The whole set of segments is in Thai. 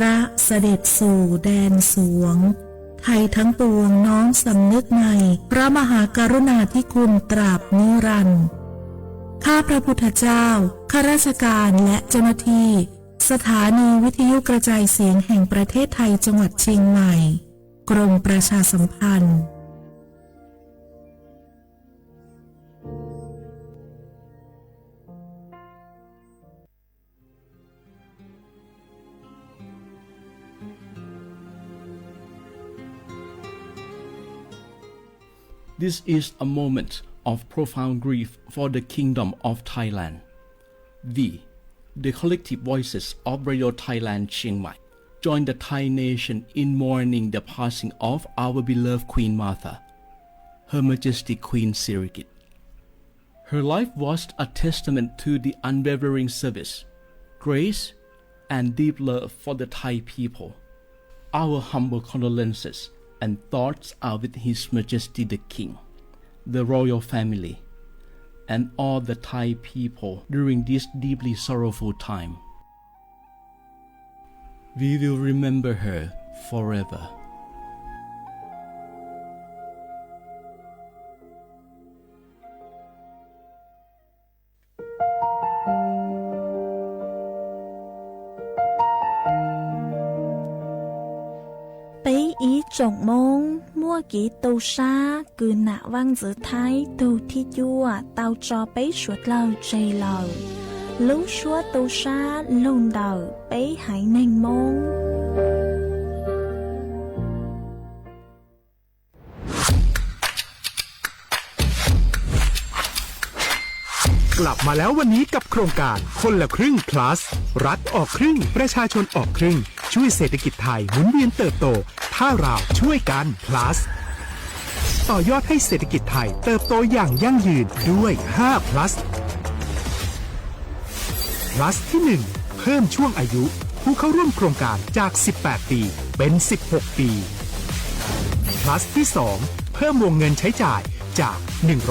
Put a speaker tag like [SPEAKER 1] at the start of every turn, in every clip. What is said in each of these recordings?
[SPEAKER 1] ระเสด็จสู่แดนสวงไทยทั้งปวงน้อมสำนึกในพระมหากรุณาธิคุณตราบนิรันดร์ข้าพระพุทธเจ้าข้าราชการและเจ้าหน้าที่สถานีวิทยุกระจายเสียงแห่งประเทศไทยจังหวัดเชียงใหม่กรมประชาสัมพันธ์
[SPEAKER 2] This is a moment of profound grief for the Kingdom of Thailand. We, the collective voices of Radio Thailand Chiang Mai, join the Thai nation in mourning the passing of our beloved Queen Martha, Her Majesty Queen Sirikit. Her life was a testament to the unwavering service, grace, and deep love for the Thai people. Our humble condolences and thoughts are with His Majesty the King, the royal family, and all the Thai people during this deeply sorrowful time. We will remember her forever.
[SPEAKER 3] 一种梦莫给豆沙គឺណាក់វាំងgiữa Thái từ thi chua tao cho bấy suốt lời trời lời lũ xua豆沙 lùn đời bấy hãy nên mong
[SPEAKER 4] กลับมาแล้ววันนี้กับโครงการคนละครึ่ง plus รัฐออกครึ่งประชาชนออกครึ่งช่วยเศรษฐกิจไทยหมุนเวียนเติบโตถ้าเราช่วยกัน plus ต่อยอดให้เศรษฐกิจไทยเติบโตอย่างยั่งยืนด้วย5 plus plus ที่ 1 เพิ่มช่วงอายุผู้เข้าร่วมโครงการจาก18ปีเป็น16ปี plus ที่ 2 เพิ่มวงเงินใช้จ่ายจาก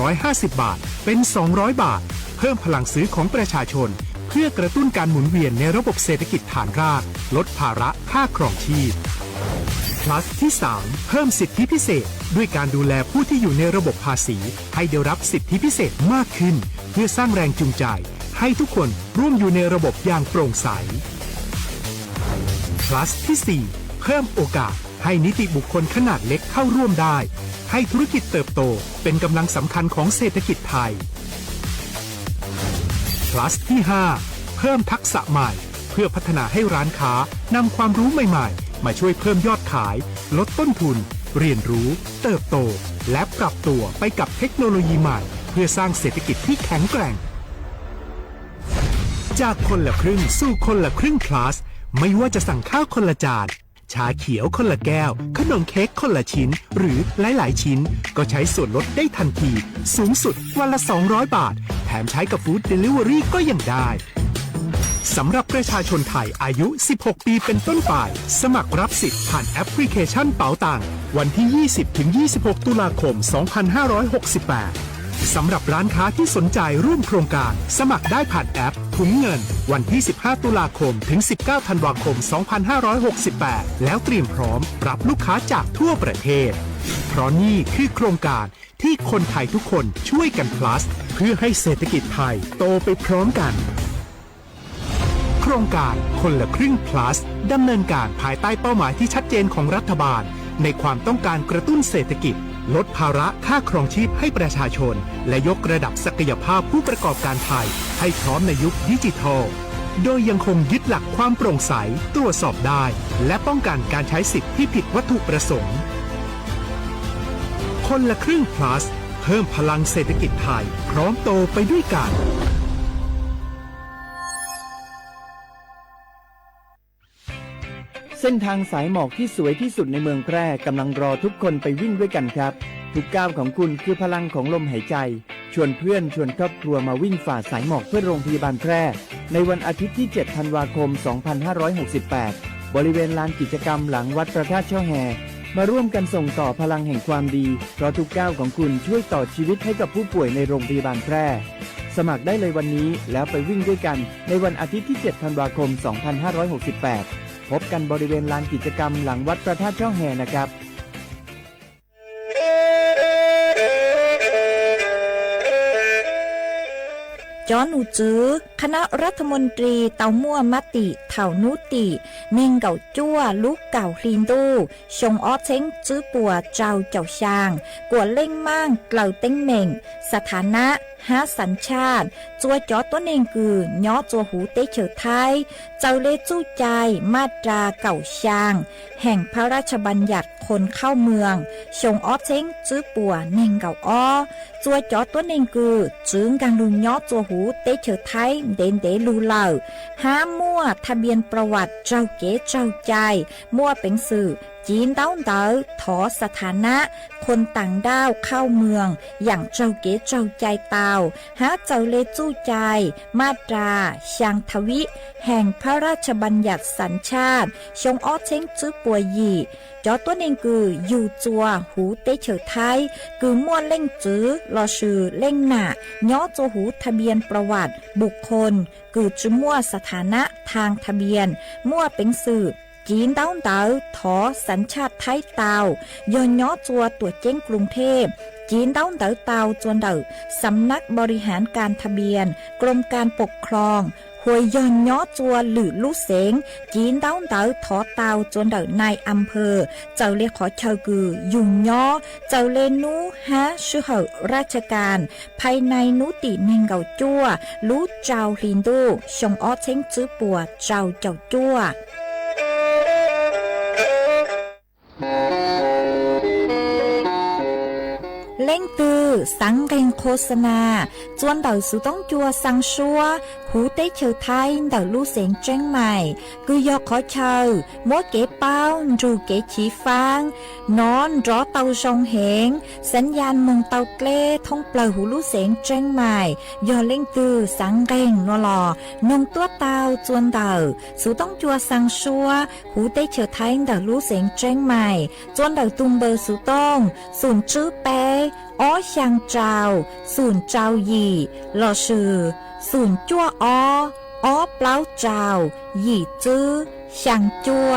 [SPEAKER 4] 150 บาทเป็น200 บาทเพิ่มพลังซื้อของประชาชนเพื่อกระตุ้นการหมุนเวียนในระบบเศรษฐกิจฐานรากลดภาระค่าครองชีพ plus ที่ 3 เพิ่มสิทธิพิเศษด้วยการดูแลผู้ที่อยู่ในระบบภาษีให้ได้รับสิทธิพิเศษมากขึ้นเพื่อสร้างแรงจูงใจให้ทุกคนร่วมอยู่ในระบบอย่างโปร่งใส plus ที่ 4 เพิ่มโอกาสให้นิติบุคคลขนาดเล็กเข้าร่วมได้ให้ธุรกิจเติบโตเป็นกำลังสำคัญของเศรษฐกิจไทย plus ที่ 5 เพิ่มทักษะใหม่เพื่อพัฒนาให้ร้านค้านำความรู้ใหม่ๆมาช่วยเพิ่มยอดขายลดต้นทุนเรียนรู้เติบโตและปรับตัวไปกับเทคโนโลยีใหม่เพื่อสร้างเศรษฐกิจที่แข็งแกร่งจากคนละครึ่งสู่คนละครึ่ง plus ไม่ว่าจะสั่งข้าวคนละจานชาเขียวคนละแก้วขนมเค้กคนละชิ้นหรือหลายๆชิ้นก็ใช้ส่วนลดได้ทันทีสูงสุดวันละ200 บาทแถมใช้กับฟู้ดเดลิเวอรี่ก็ยังได้สำหรับประชาชนไทยอายุ16ปีเป็นต้นไปสมัครรับสิทธิ์ผ่านแอปพลิเคชันเป๋าตังวันที่ 20-26 ตุลาคม 2568 สำหรับร้านค้าที่สนใจร่วมโครงการสมัครได้ผ่านแอปถุงเงินวันที่ 15 ตุลาคมถึง 19 ธันวาคม 2568 แล้วเตรียมพร้อมรับลูกค้าจากทั่วประเทศเพราะนี่คือโครงการที่คนไทยทุกคนช่วยกัน plus เพื่อให้เศรษฐกิจไทยโตไปพร้อมกันโครงการคนละครึ่ง plus ดำเนินการภายใต้เป้าหมายที่ชัดเจนของรัฐบาลในความต้องการกระตุ้นเศรษฐกิจลดภาระค่าครองชีพให้ประชาชนและยกระดับศักยภาพผู้ประกอบการไทยให้พร้อมในยุคดิจิทัลโดยยังคงยึดหลักความโปร่งใสตรวจสอบได้และป้องกันการใช้สิทธิที่ผิดวัตถุประสงค์คนละครึ่ง plus เพิ่มพลังเศรษฐกิจไทยพร้อมโตไปด้วยกัน
[SPEAKER 5] เส้นทางสายหมอกที่สวยที่สุดในเมืองแพร่กำลังรอทุกคนไปวิ่งด้วยกันครับทุกก้าวของคุณคือพลังของลมหายใจชวนเพื่อนชวนครอบครัวมาวิ่งฝ่าสายหมอกเพื่อโรงพยาบาลแพร่ในวันอาทิตย์ที่ 7 ธันวาคม 2568 บริเวณลานกิจกรรมหลังวัดพระธาตุช่อแฮมาร่วมกันส่งต่อพลังแห่งความดีเพราะทุกก้าวของคุณช่วยต่อชีวิตให้กับผู้ป่วยในโรงพยาบาลแพร่สมัครได้เลยวันนี้แล้วไปวิ่งด้วยกันในวันอาทิตย์ที่ 7 ธันวาคม 2568 พบกันบริเวณลานกิจกรรมหลังวัดพระธาตุช่องแหนะครับ
[SPEAKER 3] จอนูจื้อคณะรัฐมนตรีเตามั่วมติเถานุติเน่งเก่าจั่วลูกเก่าคลีนดูชงอ้อเช้งจื้อปัวเจ้าเจ้าช่างกวดเล่งมั่งเกล่าเต้งเหม่งสถานะหาสัญชาติจัวจอตัวเองคือย่อจัวหูเตเฉอไทยเจ้าเลจู้ใจมาตราเก่าช่างแห่งพระราชบัญญัติคนเข้าเมืองชงอ้อเช้งจื้อปัวเน่งเก่าอ้อจัวจอตัวเองคือจึงกังลุงย่อจัวหูเตเฉอไทยเด่นเดลูเหล่าหามั่วทะเบียนประวัติเจ้าเก๋เจ้าใจมั่วเป็นสื่อจีนเต้าเต๋อถอสถานะคนต่างด้าวเข้าเมืองอย่างเจ้าเก๋เจ้าใจเตาหาเจ้าเลจู้ใจมาตราช่างทวิแห่งพระราชบัญญัติสัญชาติชงอ้อเช้งจื้อปัวยีจอตัวเองคืออยู่จัวหูเตเฉอไทยคือมั่วเล่งจื้อรอชื่อเล่งหน้าย่อจัวหูทะเบียนประวัติบุคคลคือจื้อมั่วสถานะทางทะเบียนมั่วเป็นสื่อจีนเต้าเต๋อถอสัญชาติไทยเตาย้อนย่อจัวตัวเจ้งกรุงเทพจีนเต้าเต๋อเตาจวนเต๋อสำนักบริหารการทะเบียนกรมการปกครองหวยย้อนย่อจัวหรือลู่เสงจีนเต้าเต๋อถอเตาจวนเต๋อนายอำเภอเจ้าเลขอเชอกือยุ่งย่อเจ้าเลนูฮะชื่อเหอราชการภายในนุติเนงเก่าจัวลู่เจ้าลินดูชงอ้อเช้งจื้อปัวเจ้าเจ้าจัวเล่งตือสังเกงโฆษณาจวนเต่าสุต้องจัวสังชัวหูเต้เชอไทยเต่าลู่เสียงเจ้งใหม่คือยอขอเชอมัวเก๋เป้ารูเก๋ฉีฟางนอนรอเต่าชงเหงสัญญาณมงเต่าเกล้ท่องเปล่าหูลู่เสียงเจ้งใหม่ยอเล่งตือสังเกงนัวหลอนงตัวเต่าจวนเต่าสุต้องจัวสังชัวหูเต้เชอไทยเต่าลู่เสียงเจ้งใหม่จวนเต่าตุมเบอร์สุต้องศูนย์จื้อเป้อ้อช่างเจ้าศูนย์เจ้าหยี่หล่อชื่อศูนย์จั่วอ้อเปล่าเจ้าหยี่จื้อช่างจั่ว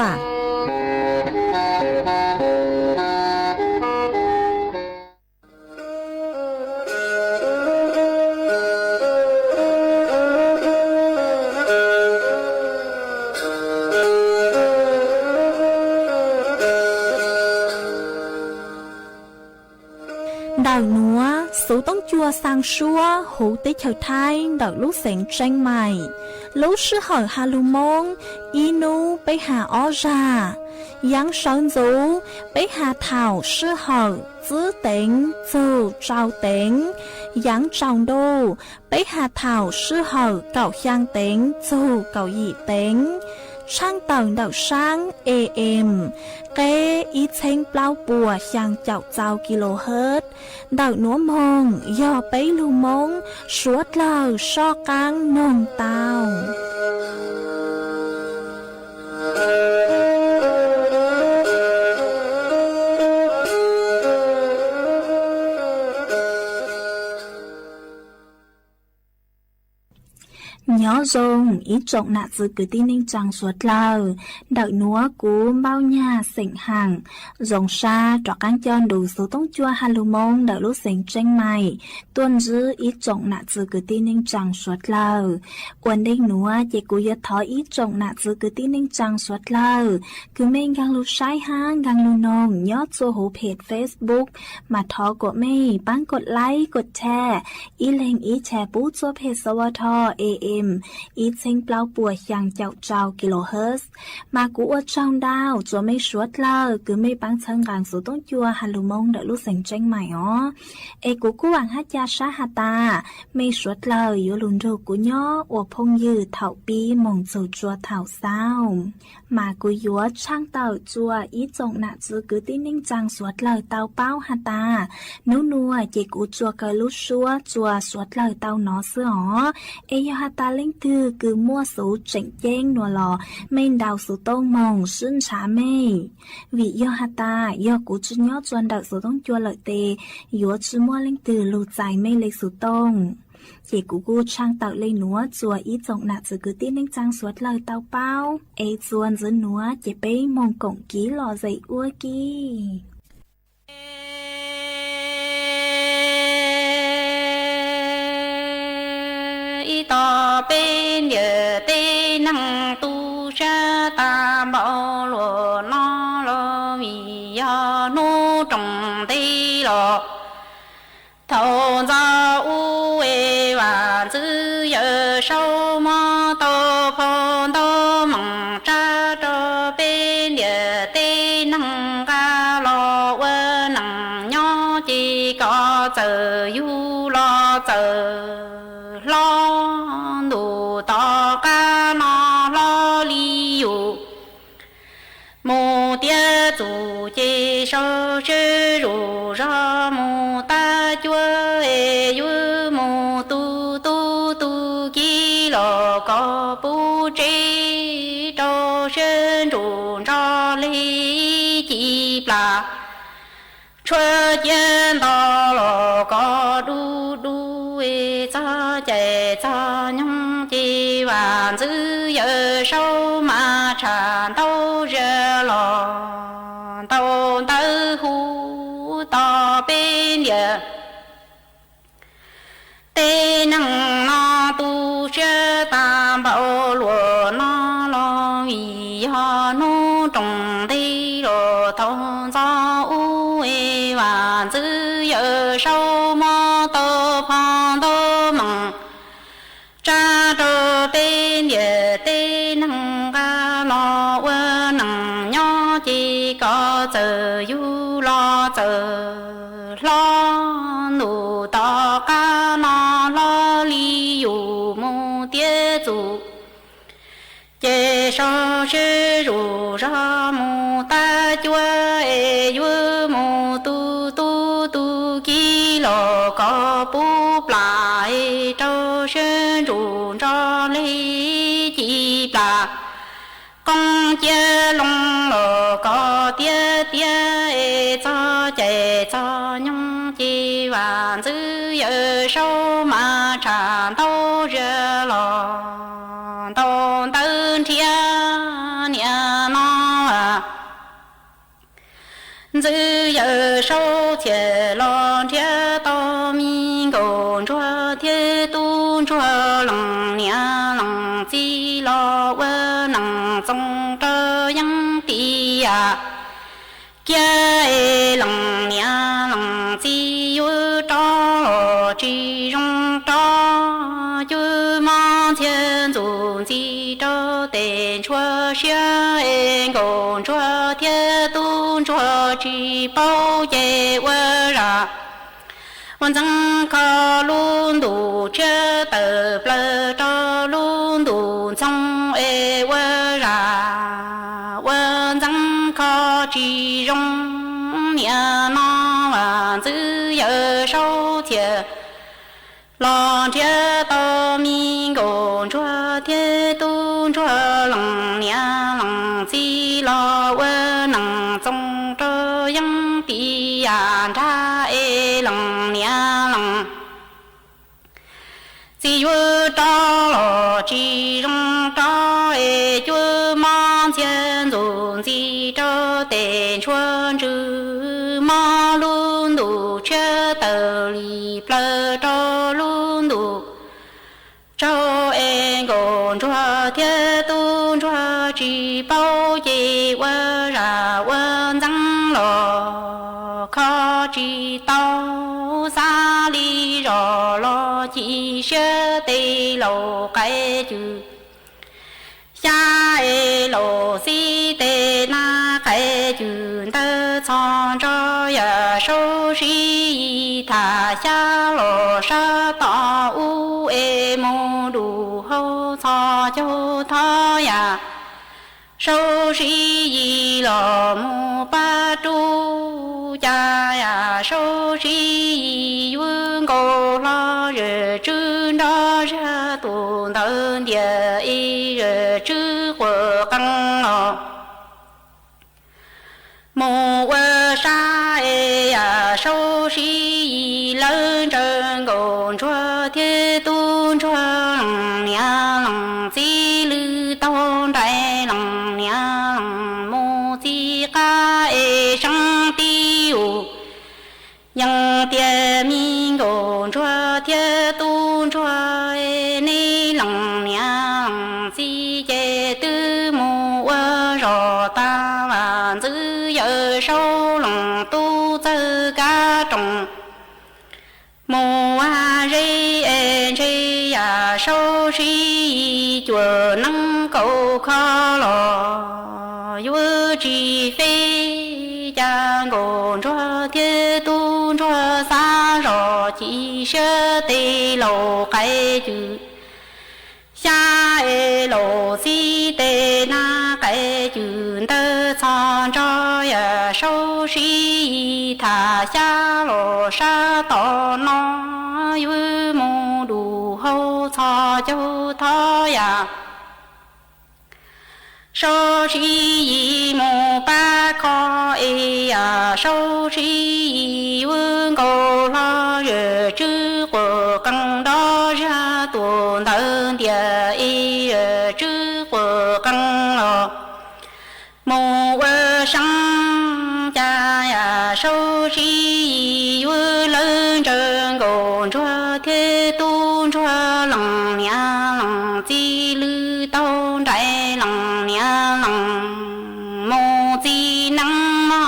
[SPEAKER 3] ดาวนัวสูต้องจัวสังชัวหูติเฉาไทยดอกลูกเสียงเจ้งใหม่ลูกชื่อเหอฮาลูมงอีนูไปหาอ้อจายังเฉินจูไปหาเถ่าชื่อเหอจื้อเต็งจูเจ้าเต็งยังเจ้าดูไปหาเถ่าชื่อเหอเก่าช่างเต็งจูเก่าหยี่เต็งช่างเต่าเดาช่าง AM เกอีเชงเปล่าปัวช่างเจ้าเจ้ากิโลเฮิรตซ์เดาหนัวมงย่อไปลูมงสวดเหล่าชอกังนงเต้าnhỏ rồng ý trọng nạ dự cứ tin ninh chẳng suốt lâu đợi núa cú bao nhà sỉnh hàng rồng xa trọ cán chân đủ số tông chua hà lù mông đợi lúc sỉnh tranh mày tuân dư ý trọng nạ dự cứ tin ninh chẳng suốt lâu quần đinh núa chỉ cú yết thói ý trọng nạ dự cứ tin ninh chẳng suốt lâu cứ mình gang lù sai hang gang lù nông nhớ cho hố page Facebook mà thó của mày bánกดไลค์กดแชร์ý lên ýแชร์ปุ๊cho page สวท AMอีเชิงเปล่าปัวอย่างเจ้าเจ้ากิโลเฮิรตซ์มากูอวดช่องดาวจะไม่ชวดเลยคือไม่ปังเชิงกลางสู่ต้องจัวฮัลโหลมงเดลูกเสียงเจ้งใหม่อ๋อเอกูกูหวังฮัจยาชาฮาตาไม่ชวดเลยอยู่ลุนโรกูย่ออวพงยืดเถาปีมงจูจัวเถาเศร้ามากูยัวช่างเต่าจัวอีจงหนักจือคือติ้งนิ่งจังสวดเลยเต่าเป้าฮาตานัวเจกูจัวกะลุชัวจัวสวดเลยเต่าหนอเสืออ๋อเอยฮาตาเล่งคือมั่วสูเจ๋งเจ้งนัวหล่อไม่ดาวสูต้งมองซึ่งช้าไม่วิยอฮาตายอกูจุนยอจวนดักสูต้องจัวเลยเตยัวจืมั่วเล่งลูใจไม่เล็กสูต้ง chỉ cú trang tạo lên núa chùa ý trọng nạ chỉ cứ tin nên trang suốt lời tao bao ấy chuồn dưới núa chỉ bé mong cổng ký lò dậy ua kì
[SPEAKER 6] tỏ bên địa tê năng tu ra ta bảo lùa nó lo vì ya nu trồng tê lọ thầu ra u ê và chữ giờ sâu mơ tô phong tô mong ra cho bên địa tê năng ca lo quê năng nhỏ chỉ có chờ du lo chờ lo đủ to ca nó lo li yu mù tia chủ chế sơ sư rủ ra mù ta chúa ê yu mù tu tu tu ki lo có bu chế trâu sơn rủ ra li chi pla chúa chiến đó lo có đu đu ê cha chạy cha nhung chi vạn dư giờ sâu mà tràn đâu giờ lò đâu tới hú to bên địa tê năng nó tu sơ tam bảo lùa nó lo vì họ nu trồng tê lò thông gió u ê vạn dư giờ sâu mơ tô phong tô mong cha trơ bên địa tê năng ca lo quê năng nhỏ chỉ có chờ du lo chờ lo nụ to ca nó lo li yu mu tia chủ chế so sư rủ ra mu ta chúa ê yu mu tu tu tu ki lo có bu lại trâu sơn rủ ra lý chi bà con chia lông lo có tia tia ê cho chạy cho nhung chi vạn dư giờ sâu mà tràn đâu giờ lo đâu tân thiên nhà nó à dư giờ sâu thiệt lo thiệt to mi gồm cho thiệt tu cho lòng nhà lòng chi lo quê lòng sông trơ yang tì à kia lòng nhà lòng chi yu cho lo chi rong cho yu ma thiên dù chi cho tên chúa xia gồm cho thiệt tu cho chi bao ye quê raวันจังคาลุนดูเชื่อเติบเลยจอลุนดูจังเอเวราวันจังคาจีรงเนี่ยน้อวันจื้อเยอะเศร้าเทียลองเทียต่อมีกงชัวเทียตุนชัวหลังเนี่ยหลังจีรอเวนังจงเจอยังปียานท่าเอหลังเนี่ยหลังจีอยู่ต่อรอจีรงต่อเอจู่มาเทียนจงจีเจอเต็นชวนจื้อมาลุนดูเชื่อเตอลีเปลจอลุนดูเจ้าเองกงชัวเทียตุนชัวจีเป้าเยเวราวันจังหลอขอจีเต้าซาลีรอรอจีเชื่อเตโลไกจู下一路西的那开军的长着呀，手是一他下路上到乌诶木路后草就他呀，手是一老木把住家呀，手是一云高老人真的是多等的一人。知火更哦，莫问啥呀，手是一冷真公着天 tiền minh gồm cho thiên tôn cho ni lòng nhà si chế tư mù rồi ta và giữ giờ sâu lòng tu tư ca trọng mù a ri en ri à sâu ri chùa năng cầu khó lò vua chỉ phê cha ngôn cho thiên tôn cho xa rồi chỉ sơ tê lầu cái chữ xa e lầu si tê na cái chữ tơ son cho ya sâu si thả xa lò sa to nó vua mù đủ hậu cho châu thọ ya sâu si mô ba kho e ya sâu si vương cầu lo rửa chữ của căn đó ra tuần thân địa e chữ của căn lo mô sang cha ya sâu si vương lớn trơn gồm cho thế tôn cho lòng nhà lòng chi lư tông đại lòng nhà lòng mô chi năng ma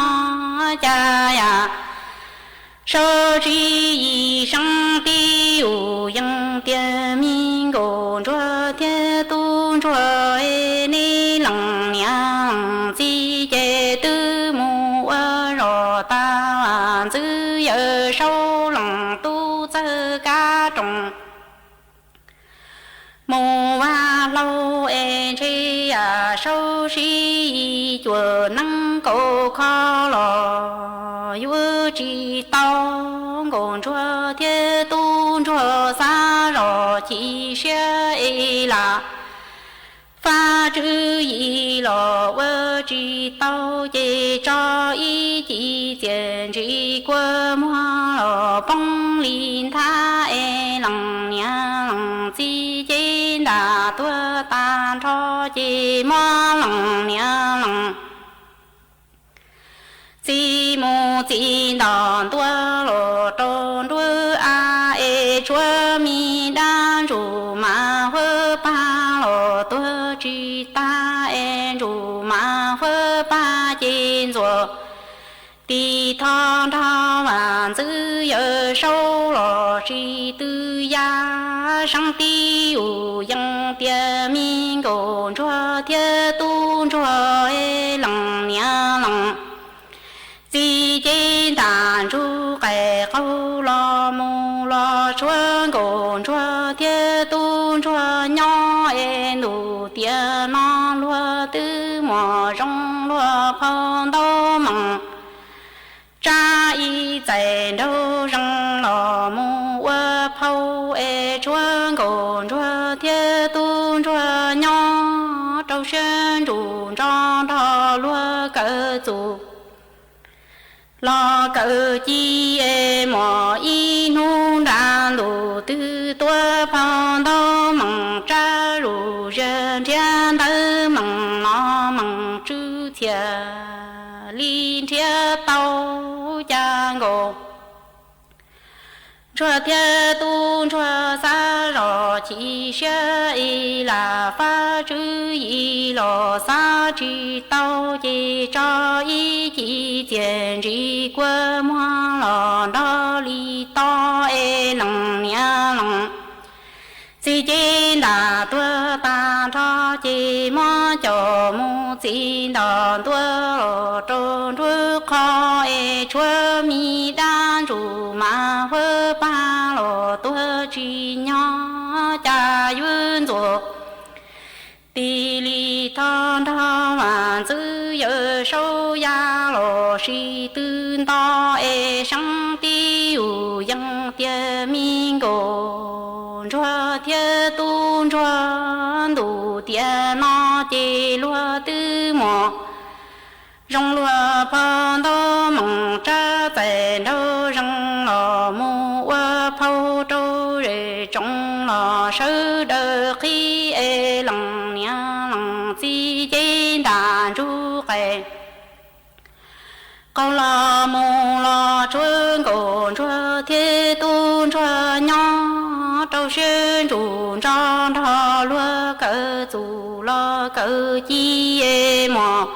[SPEAKER 6] cha ya sơ chi sang tiêu yang tiên minh gồm cho thế tôn cho ni lòng nhà lòng chi chế tư mô rồi ta giữ giờ sâu lòng tu chơ ca trọng mô va lâu e chi à sâu si chùa năng cầu khó lò vua chỉ tao gồm chùa thiên tôn chùa xa rồi chỉ xe e là pha chữ y lò vơ chỉ tao chế cho ý chỉ tiền chỉ qua mua lò bông linh tha e lòng nhà lòng chi chế đà tua tan cho chế mua lòng nhà lòng chi mô chi đòn tua lò tròn tua a e chua mi đan rù ma hơ pa lò tua chi ta e rù ma hơ pa trên rùa ti thong thong vạn giữ giờ sâu lò chi tư gia sang ti u yang tia min gồm chua thiên tôn chua e lòng nhà lòng chi trên đàn ru cái câu lo mù lo chuan gồm chua thiên tôn chua nhỏ em đủ tiền nó lúa tư mò rong lúa phong đâu măng cha y chạy đâu rong lò mù phâu e chuan gồm chua thiên tôn chua nhỏ trâu sen rủ trong đó lúa cỡ chụp lo cờ chi e mò y nu đàn lù tư tua phong đô măng tra rù dân thiên tư măng nó măng chư thia linh thia tàu cha ngô chua thia tu chua sa rò chi xe y là pha chư y lò sa chi tao chi cho y chi tiền chi qua mua lò đó li to e lòng nhà lòng chi chi đà tua ta cho chi mua cho mu chi đòn tua lò trôn tua kho e chua mi đan rù ma hơ ba lò tua chi nhỏ cha yun rùa tì li thon thon vạn giữ giờ sâu ya lò si tư to e sang ti u yang tia min gồm chua thiên tôn chua đủ tiền nó chê lúa tư mò rong lúa phong đô măng tra chạy đâu rong lò mu phâu trâu rề trong lò sơ đơ khi e lòng nhà lòng chi chế đàn ru kề câu lò mu lò chuông gồn chuông thiên tôn cho nhỏ trâu xuyên trùn tròn trò lúa cỡ dù lo cỡ chi mò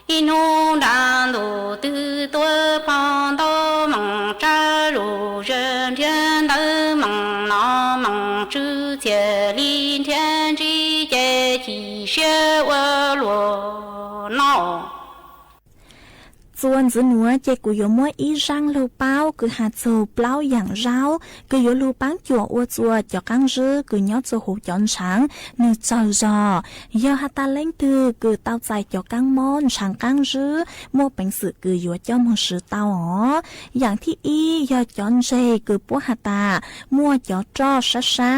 [SPEAKER 6] in hôn đàn đồ tư tua phong tô mong cha lù dân thiên đỡ mong nó mong chữ thiệt linh thiên chi chế chỉ xe ua lùa nó
[SPEAKER 3] ส่วนหนัวเจกุยมัวอีรังลูเป้าคือหาโจเปล่าอย่างเราคือโยลูปังจั่วอัวจัวจอกังจื้อคือยอดโจหูจอนช้างนึกเจ้าจอยอฮัตตาเล่งตือคือเต้าใจจอกังมอนช้างกังจื้อมัวเป็นสื่อคือยัวเจ้ามังสือเต้าอ๋ออย่างที่อียอดจอนเจคือปัวฮัตตามัวจอจอช้า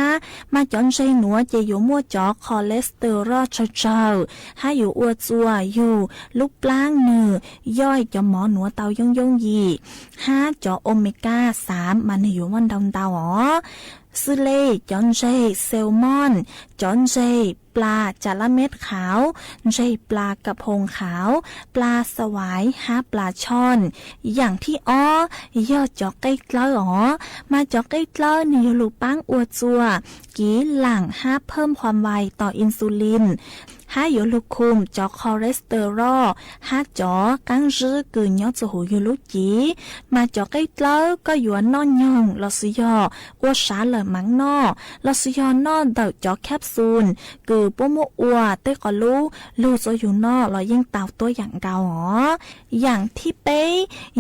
[SPEAKER 3] มาจอนเจหนัวเจอยู่มัวจอคอเลสเตอรอลเจ้าให้อยู่อัวจัวอยู่ลูกปลางเนื้อย่อยจอหมอหนัวเตายงยี5จอโอเมก้า3มันอยู่วันดำเตาอ๋อซื้อเล่จอนเจเซลมอนจอนเจปลาจาระเม็ดขาวเจปลากระพงขาวปลาสวาย5ปลาช่อนอย่างที่อ้อยอดจอกใกล้เล้ออ๋อมาจอกใกล้เล้อนิยลูปังอัวจัวกีหลัง5เพิ่มความไวต่ออินซูลินห้าอยู่ลูกคุมจอคอเลสเตอรอล5จอกังจื้อกืนยอดจะหูอยู่ลูกจีมาจอใกล้เล้อก็อยู่นอนยองลอสยออัวสาเหลมังนอลอสยอนอเดาจอแคปซูลคือปัวมัวอัวเต้ก็ลูจะอยู่นอเรายิ่งเต่าตัวอย่างเก่าอ๋ออย่างที่เป้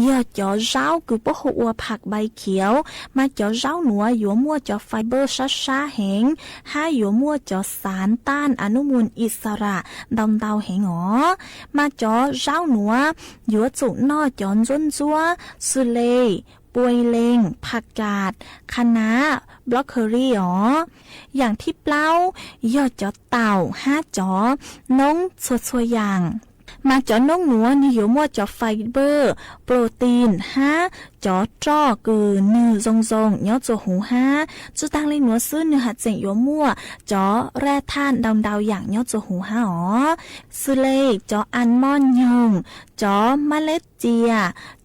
[SPEAKER 3] ยอดจอเจ้าคือปัวหัวผักใบเขียวมาจอเจ้าหนัวอยู่มัวจอไฟเบอร์ช้าๆแหงห้าอยู่มัวจอสารต้านอนุมูลอิสระดำเตาเหงอ๋อมาจอเจ้าหนัวอยู่จุนอจอนจนจัวสุเลปวยเลงผักกาดคะน้าบล็อกเกอรี่อ๋ออย่างที่เปล่ายอดจอเต่า5จอน้องชัวอย่างมาจอน้องหนัวนิยมว่าจอไฟเบอร์โปรตีน5จอจ้อคือเนื้อทรงยอดจอหู5จุตังเลยหนัวซื้อเนื้อหัดเจียวมั่วจอแร่ธาตุดาวอย่างยอดจอหู5อ๋อซื้อเลยจออัลมอนด์ยงจอเมล็ดเจีย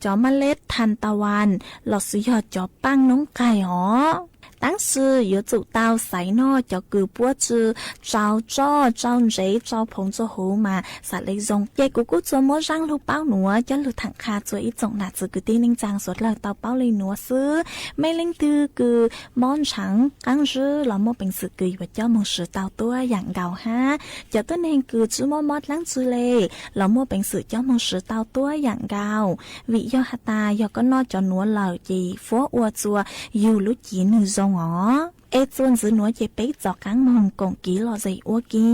[SPEAKER 3] จอเมล็ดทันตะวันหลอดสุยอดจอปั้งน้องไก่อ๋อ当时有走到塞诺就กือปัวจือเจ้าจ้อเจ้าเจ๋เจ้าผงจะหูมาสัตว์เลยจงเย่กูกูจะมัวร่างลูกเป้าหนัวจะหลุดถังคาจะอีจงหนาจือคือตีนิ่งจางสวดเลยเตาเป้าเลยหนัวซื้อไม่เล่งตือคือมอนฉังกังจื้อเรามัวเป็นสื่อคือว่าเจ้ามงสือเตาตัวอย่างเก่าจะต้นเองคือจื้อมอดล้างจื้อเลยเรามัวเป็นสื่อเจ้ามงสือเตาตัวอย่างเก่าวิยอหัตายอก็นอจอหนัวเหล่าจีฟัวอัวจัวอยู่ลุจีหนึ่งจงอ๋อเอจวนซื้อหนัวเจ็บไปจอกกังมองกงกีหล่อใจอ้วกี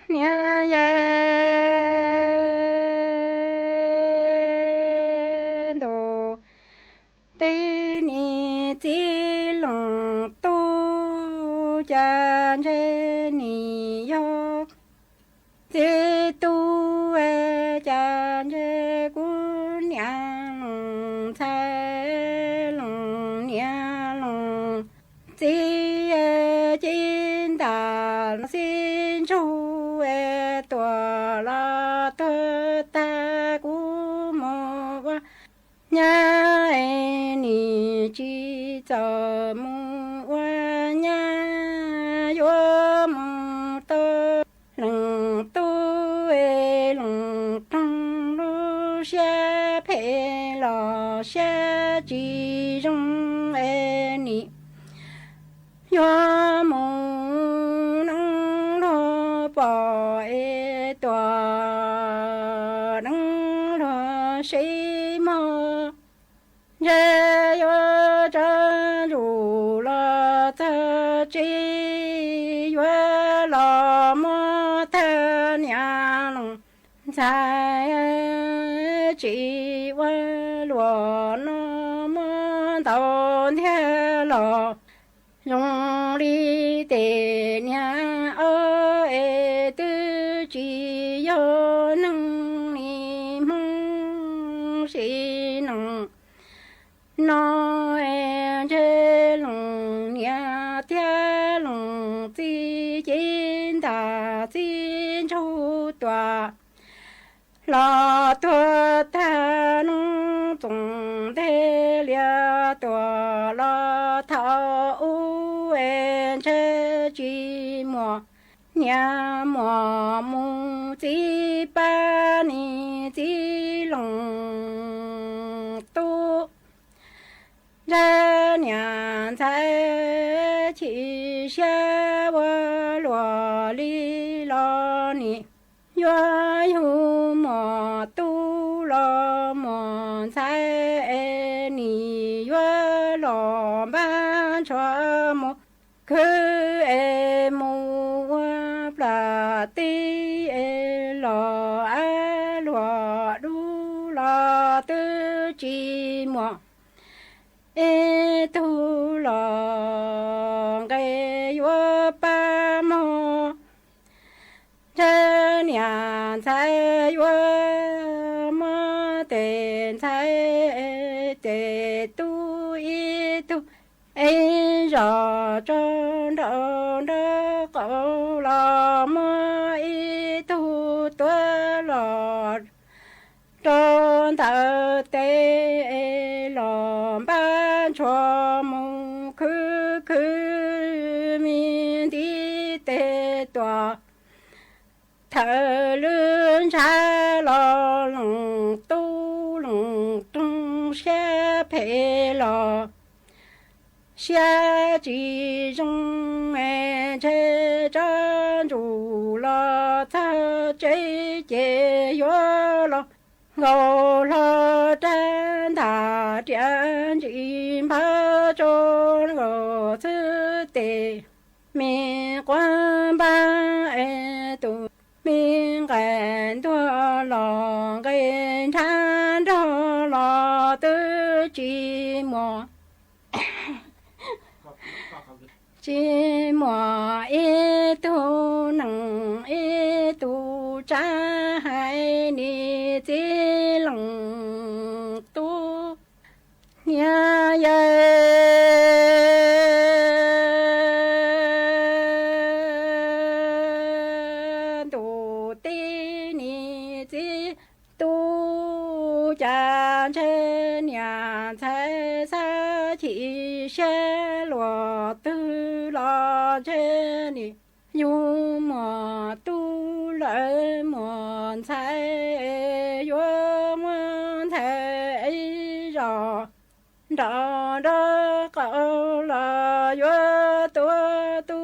[SPEAKER 6] nhà đồ tê ni chi lòng tu cha chê ni yo chê tu e cha chê quân nhà lòng cha lòng nhà lòng chi e chín đàn xin chu e tòa la tơ ta cú mô wa nhà e ni chi chờ mu wa nhà yo mu tơ lòng tu e lòng trong lu xa phê lò xa chi trong e ni yo mu nang lo bỏ e tòa nang lo sĩ mơ ye yo cha ru la ta chi yo la mo ta nya long sai chỉ wa lo no mo tao theo lo dùng đi tề nhà ở e tư chỉ yo nâng ni mong si nong no e che long nhà theo long chi chín ta chín chu tòa la tua ta nung tung thế lia tua la thao u en che chi mo nhà mo mu chi pa ni chi long tu ra nhà sai chi xa wa lo li lo ni yo yu mo tu lo mo sai ni yo lo ban cho mo cứ e mu wa pla ti e lo a lo du lo tư chi mo e tu lo ge yo pa mo chân nhà sai yo ma tên sai tê tu y tu ai rõ trơn trơn đó câu lo ma y tu tua lo trơn thở tê lo ban cho mong khứ min đi tê tòa thở lươn xa lo lòng tu lòng tung xe phê lo xa chỉ trong e chê chân chủ lo thơ chế chế yo lo ngô lo chân thả chân chỉ phá trôn ngô sư tề mi quan ba e tu mình cảnh thua lòng cái than thua lo tư chỉ mò chỉ mò ít tu nặng ít tu cha hai ni chỉ lòng tu nhà cha trên nhà thái sa chỉ xe lúa tư lo trên đi yu mò tu lợi mòn thái yu mòn thái rõ rõ đó cậu là yu tu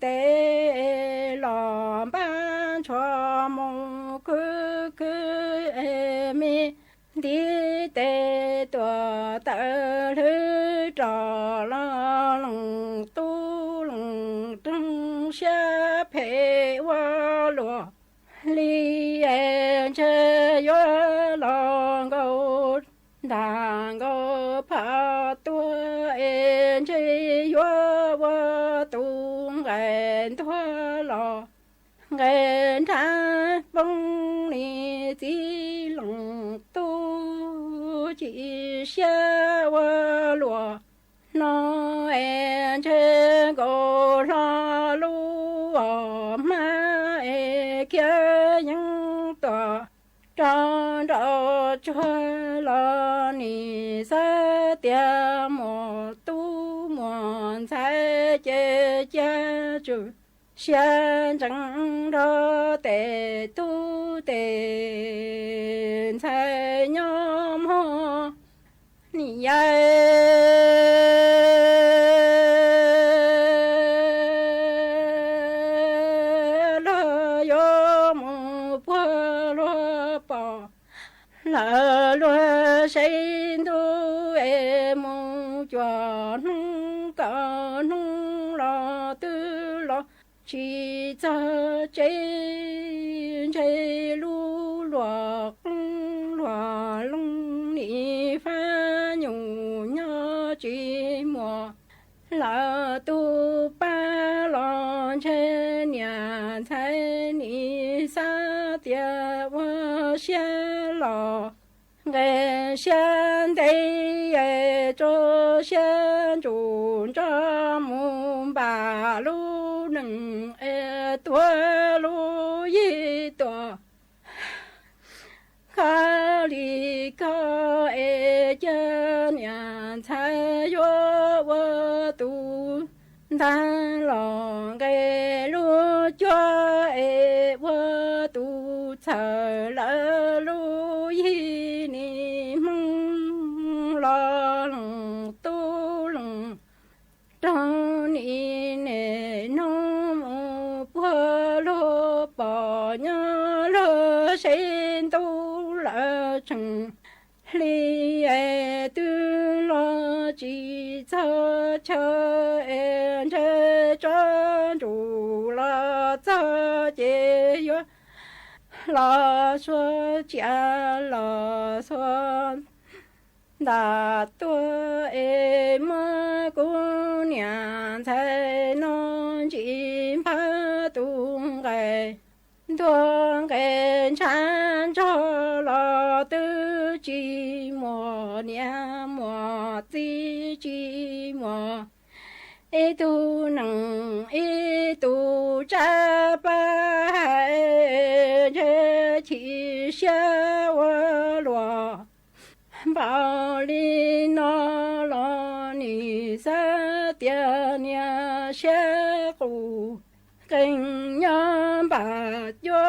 [SPEAKER 6] tê lo ban cho mong cứ mi đi tê tua tơ thứ trò lo lòng tu lòng trong xa phê qua lùa li en che yo long go đàn go pa tua en che yo wa tung en thua lo en tha bông ni ti long tu chỉ xia wa lo nó en che go la lu ma e kia những tòa trong đó cho là ni sa tia mo tu mo sai che che chu xian chẳng đó tệ tu tệ sai nhóm ho ni là loa sinh tu em cho nung cả nung lo tư lo chỉ cho chế lu loa loa lung ni pha nhủ nhớ chỉ mùa là tu ba lo trên nhà thấy ni sa tia wa xia lo nghe xian đây cho xian chủ cho mùng bà lu nừng tua lu yi tua khá li có chân nhà thái yo wo tu ta lòng cái lu cho wo tu chờ lỡ lu yi ni mong lo lòng tu lòng trong ni nè nó bơ lo bỏ nhớ lo xin tu lỡ chừng li tư lo chỉ cho em cho chủ lo cho chế yo lo số cha lo số đã tua em cô nhà thấy nó chỉ phá tung cái tuông cái chán cho lo tư chi mùa nhà mùa ti chi mùa ê tu nằng ê tu cha ba hai chỉ xa wa lo bảo li nó lo ni sa tia nia xa cụ kinh nhâm bà cho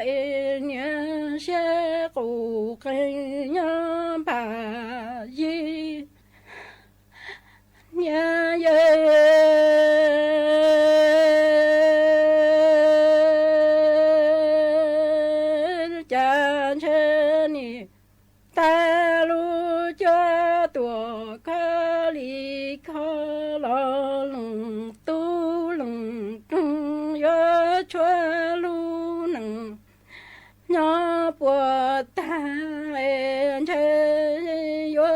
[SPEAKER 6] e nia xa cụ kinh nhâm bà yi nia ye chan chen ni ta lu cho tua ca li ca lo lung tu lung tung yo cho lu nang nhỏ bùa ta en che yo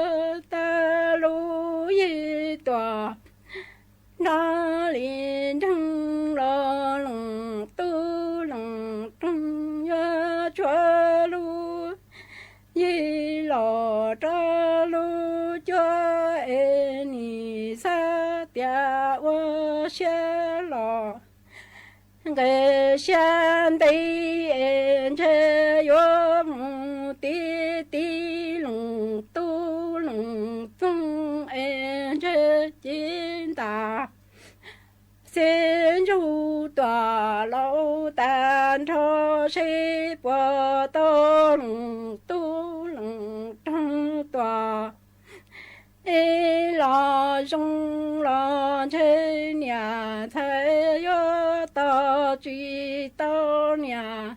[SPEAKER 6] ta lu yi tua nó liền thăng lo lung tu lung tung yo cho lu yi lo cho lu cho e ni sa tia wo xia lo cái xian đây en che yo mu ti ti lung tu lung tung en che chín ta xin chu tòa lâu tàn cho sĩ bùa tô lung tu lung trong tòa ê lo rung lo trên nhà thấy yo to truy to nhà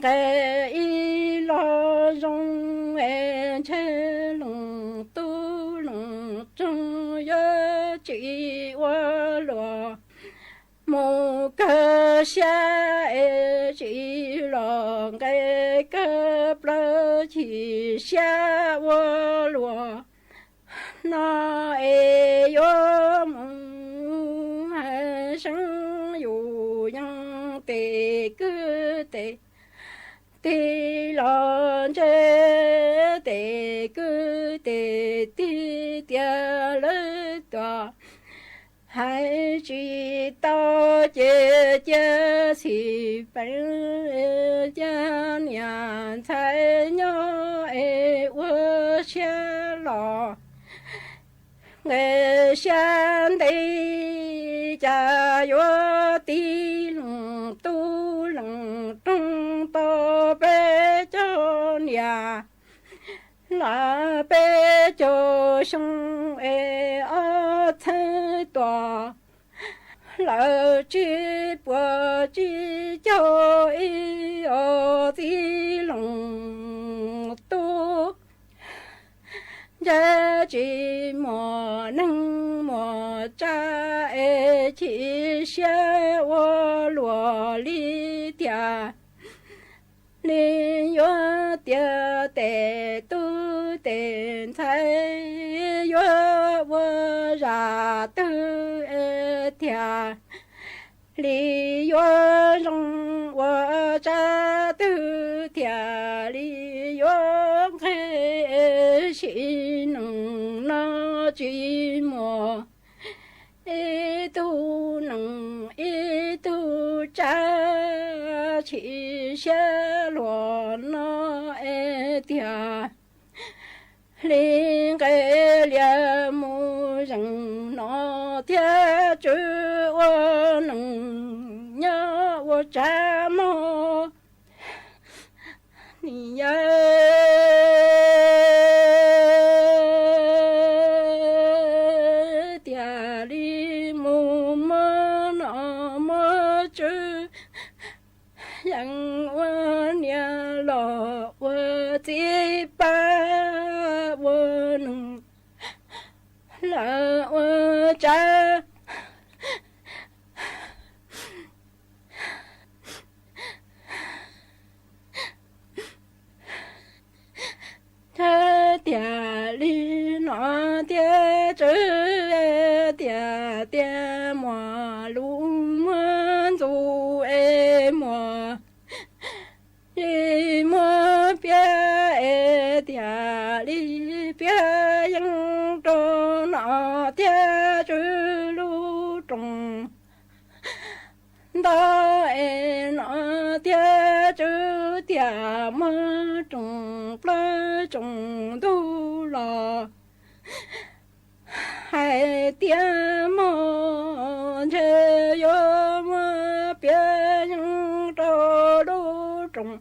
[SPEAKER 6] cái y lo rung en trên lung tu lung trong yo chỉ wa lo một cái xe chỉ lòng cái bờ chỉ xe vô lúa nó yo mong hai sinh yêu yang tê cứ tê tê lòng chế tê cứ tê tê tia lỡ tòa hai chỉ tao chế chế si phải gia nhà thái nhau e wo xe lò ngày sáng đây cha yo ti lung tu lung tung to bé cho nhà là bé cho sông e ở thế tòa là chỉ bỏ chỉ cho e ở ti lung tu giá trị mò nâng mò cha e chỉ xe ô lúa li tia li yo tia tê tu tê thái yo wo ra tu e tia li yo rong wo cha tu tia li yo khe shi nong na chi mo e tu nong e tu cha chi xe lo na e tia linh cái lia mu rằng nó theo chữ ô nong nhớ ô cha mo ni tia li mu mơ nó mơ chữ yang wo nia lo wo ti ba wo nung la wo cha cha tia li no tia chữ tia tia mo lu mo du e mo li mo bia e tia li bia yang do no tia chữ lu trong đó e nó tia chữ tia mơ trong plơ trong tu lò hai tia mơ chê yo mơ bia những trò đô trong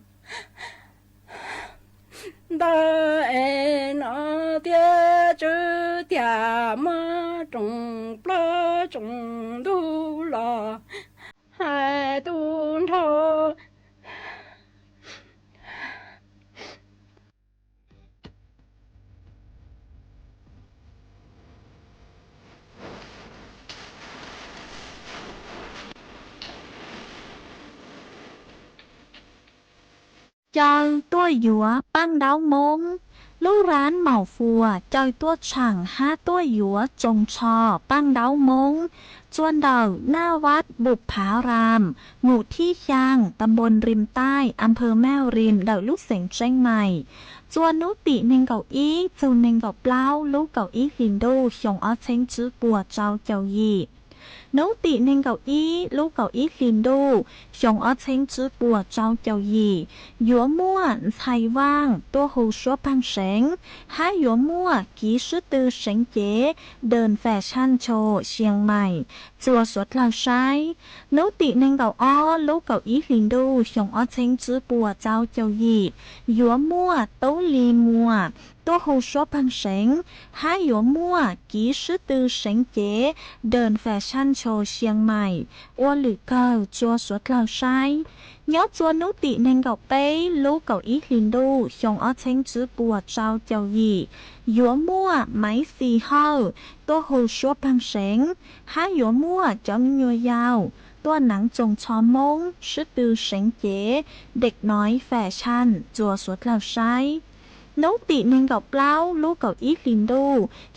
[SPEAKER 6] đó e nó tia chữ tia mơ trong plơ trong tu lò hai tuôn thô
[SPEAKER 3] chơi tôi dúa ban đáo mông lúc rán màu phùa chơi tua chẳng hát tôi dúa trồng trò ban đáo môngจวนเดาหน้าวัดบุพารามหมู่ที่ยางตำบลริมใต้อำเภอแม่ริมเดาลูกเสงเชียงใหม่จวนนุติเนงเก่าอี้จูเนงเก่าเปล่าลูกเก่าอี้ฮินดูชงอ้อเชงจื้อปัวเจ้าเจ้ายีนุติเนงเก่าอี้ลูกเก่าอี้ฮินดูชงอ้อเชงจื้อปัวเจ้าเจ้ายีหยัวม่วนไทยว่างตัวหูชัวพังเสงให้หยัวมั่วกีชื่อตือเสงเก๋เดินแฟชั่นโชว์เชียงใหม่จัวสวดลาใช้นุติเนงเก่าอ้อลูกเก่าอี้ฮินดูชงอ้อเชงจื้อปัวเจ้าเจ้ายีหยัวมั่วโตลีมัวตัวหูชัวพังเสงให้หยัวมั่วกีชื่อตือเสงเก๋เดินแฟชั่นโชว์เชียงใหม่อ้วนหรือเก่าจัวสวดลาใช้nhớ chua nú tị nên gạo bấy lú gạo ý hình đu xong ở trên chữ bùa trao chào gì dũa mua máy xì hao tô hồ số bằng sáng há dũa mua chọn nhua dao ตัวหนังจงชอมงชื่อตือเฉิงเก๋เด็กน้อยแฟชั่นจัวสวดเหล่าใช้นกตีหนึ่งกับเปล่าลูกกับอีลินดู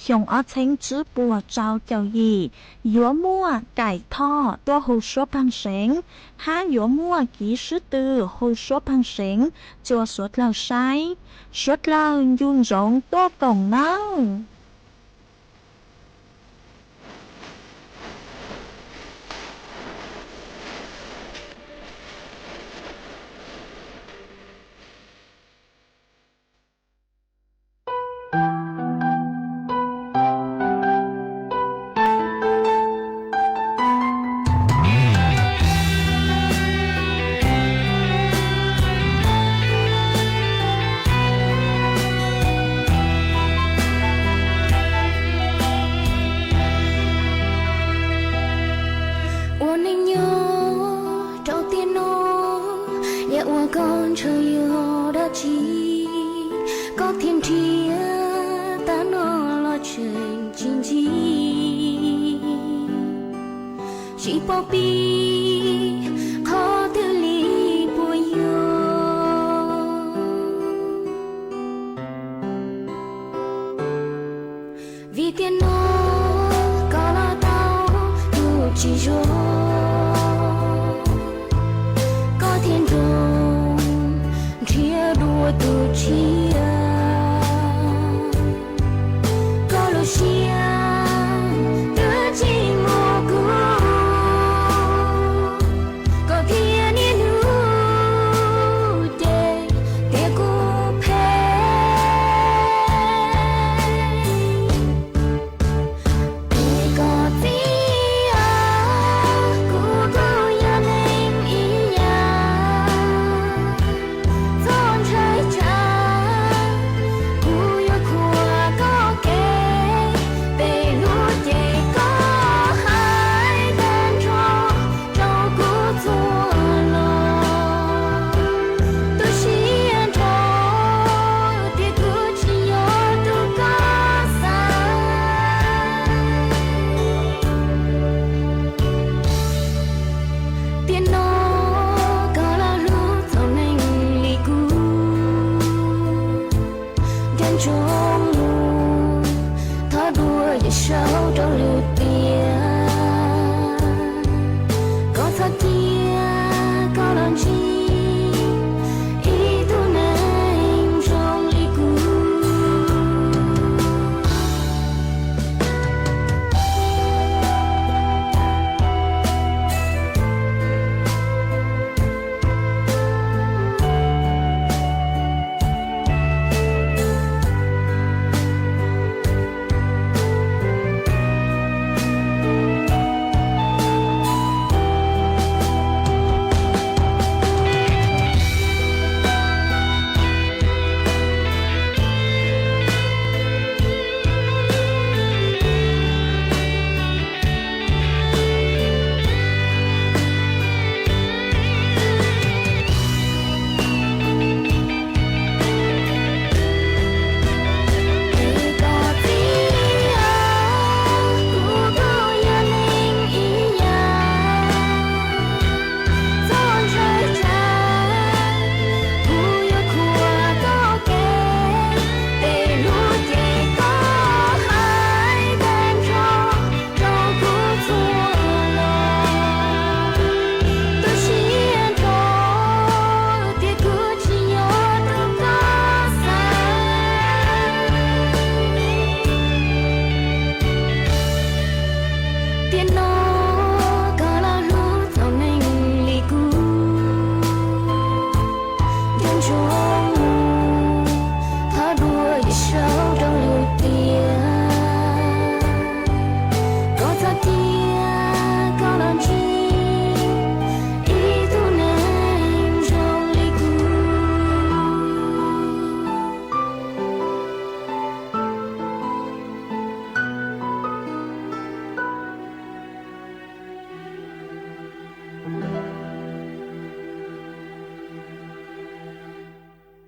[SPEAKER 3] หยงอ้อเช้งจื้อปัวเจ้าเจ้ายียัวมั่วไก่ท่อตัวหูชัวพังเฉิงห้ายัวมั่วกีชื่อตือหูชัวพังเฉิงจัวสวดเหล่าใช้สวดเหล่ายุ่นจงตัวกงเน่า
[SPEAKER 7] 我宁愿找点侬，也我讲出有的记，高天天但我落成经济，是宝贝好的离不有，vì tiền nó có là đau đủ chỉ rồi có thiên đường chia đua từ chia có lúc chia đứa chỉ một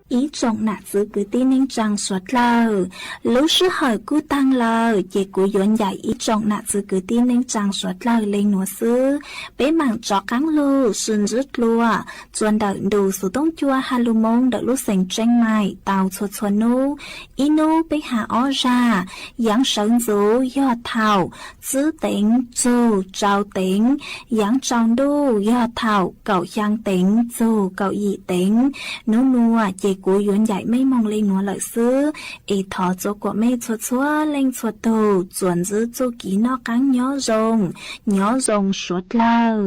[SPEAKER 3] ý trọng nạ giữ cứ tin nên chẳng suốt lờ lúc sư hỏi cú tăng lờ chỉ cú dọn dạy ý trọng nạ giữ cứ tin nên chẳng suốt lờ lên nụ sư bế mạng chó cắn lù xuân rứt lùa chuẩn đợi đủ số tông chua hà lù mông đợi lúc sành tranh mài tàu chuột chuột nô ý nô bế hạ ó ra giáng sơn dũ do thảo giữ tính dù trao tính giáng trong đô do thảo cậu giang tính dù cậu dị tính nô nùa chỉ cú dọn dạy mấy mong lên nùa lợi sư ý thọ chỗ của mê chuột chúa lên chuột tù chuẩn giữ chỗ ký nó cắn nhỏ rồng suốt lờ.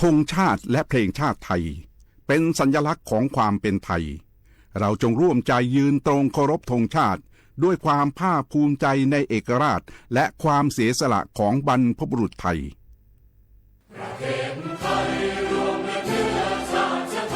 [SPEAKER 8] ธงชาติและเพลงชาติไทยเป็นสัญลักษณ์ของความเป็นไทยเราจงร่วมใจยืนตรงเคารพธงชาติด้วยความภาคภูมิใจในเอกราชและความเสียสละของบรรพบุรุษไทยประเทศไทยรวมและเชื้อชาติไท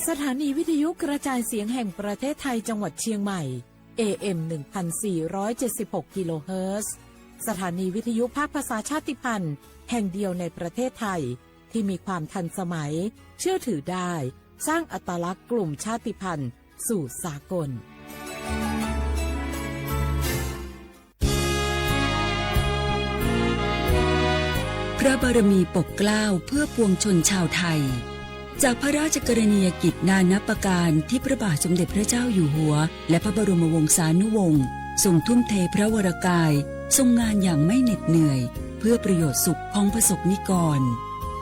[SPEAKER 9] สถานีวิทยุกระจายเสียงแห่งประเทศไทยจังหวัดเชียงใหม่ AM 1476 กิโลเฮิรตซ์สถานีวิทยุภาคภาษาชาติพันธุ์แห่งเดียวในประเทศไทยที่มีความทันสมัยเชื่อถือได้สร้างอัตลักษณ์กลุ่มชาติพันธุ์สู่สากล
[SPEAKER 10] พระบารมีปกเกล้าเพื่อปวงชนชาวไทยจากพระราชกรณียกิจนานับประการที่พระบาทสมเด็จพระเจ้าอยู่หัวและพระบรมวงศานุวงศ์ทรงทุ่มเทพระวรกายทรงงานอย่างไม่เหน็ดเหนื่อยเพื่อประโยชน์สุขของประสบนิกร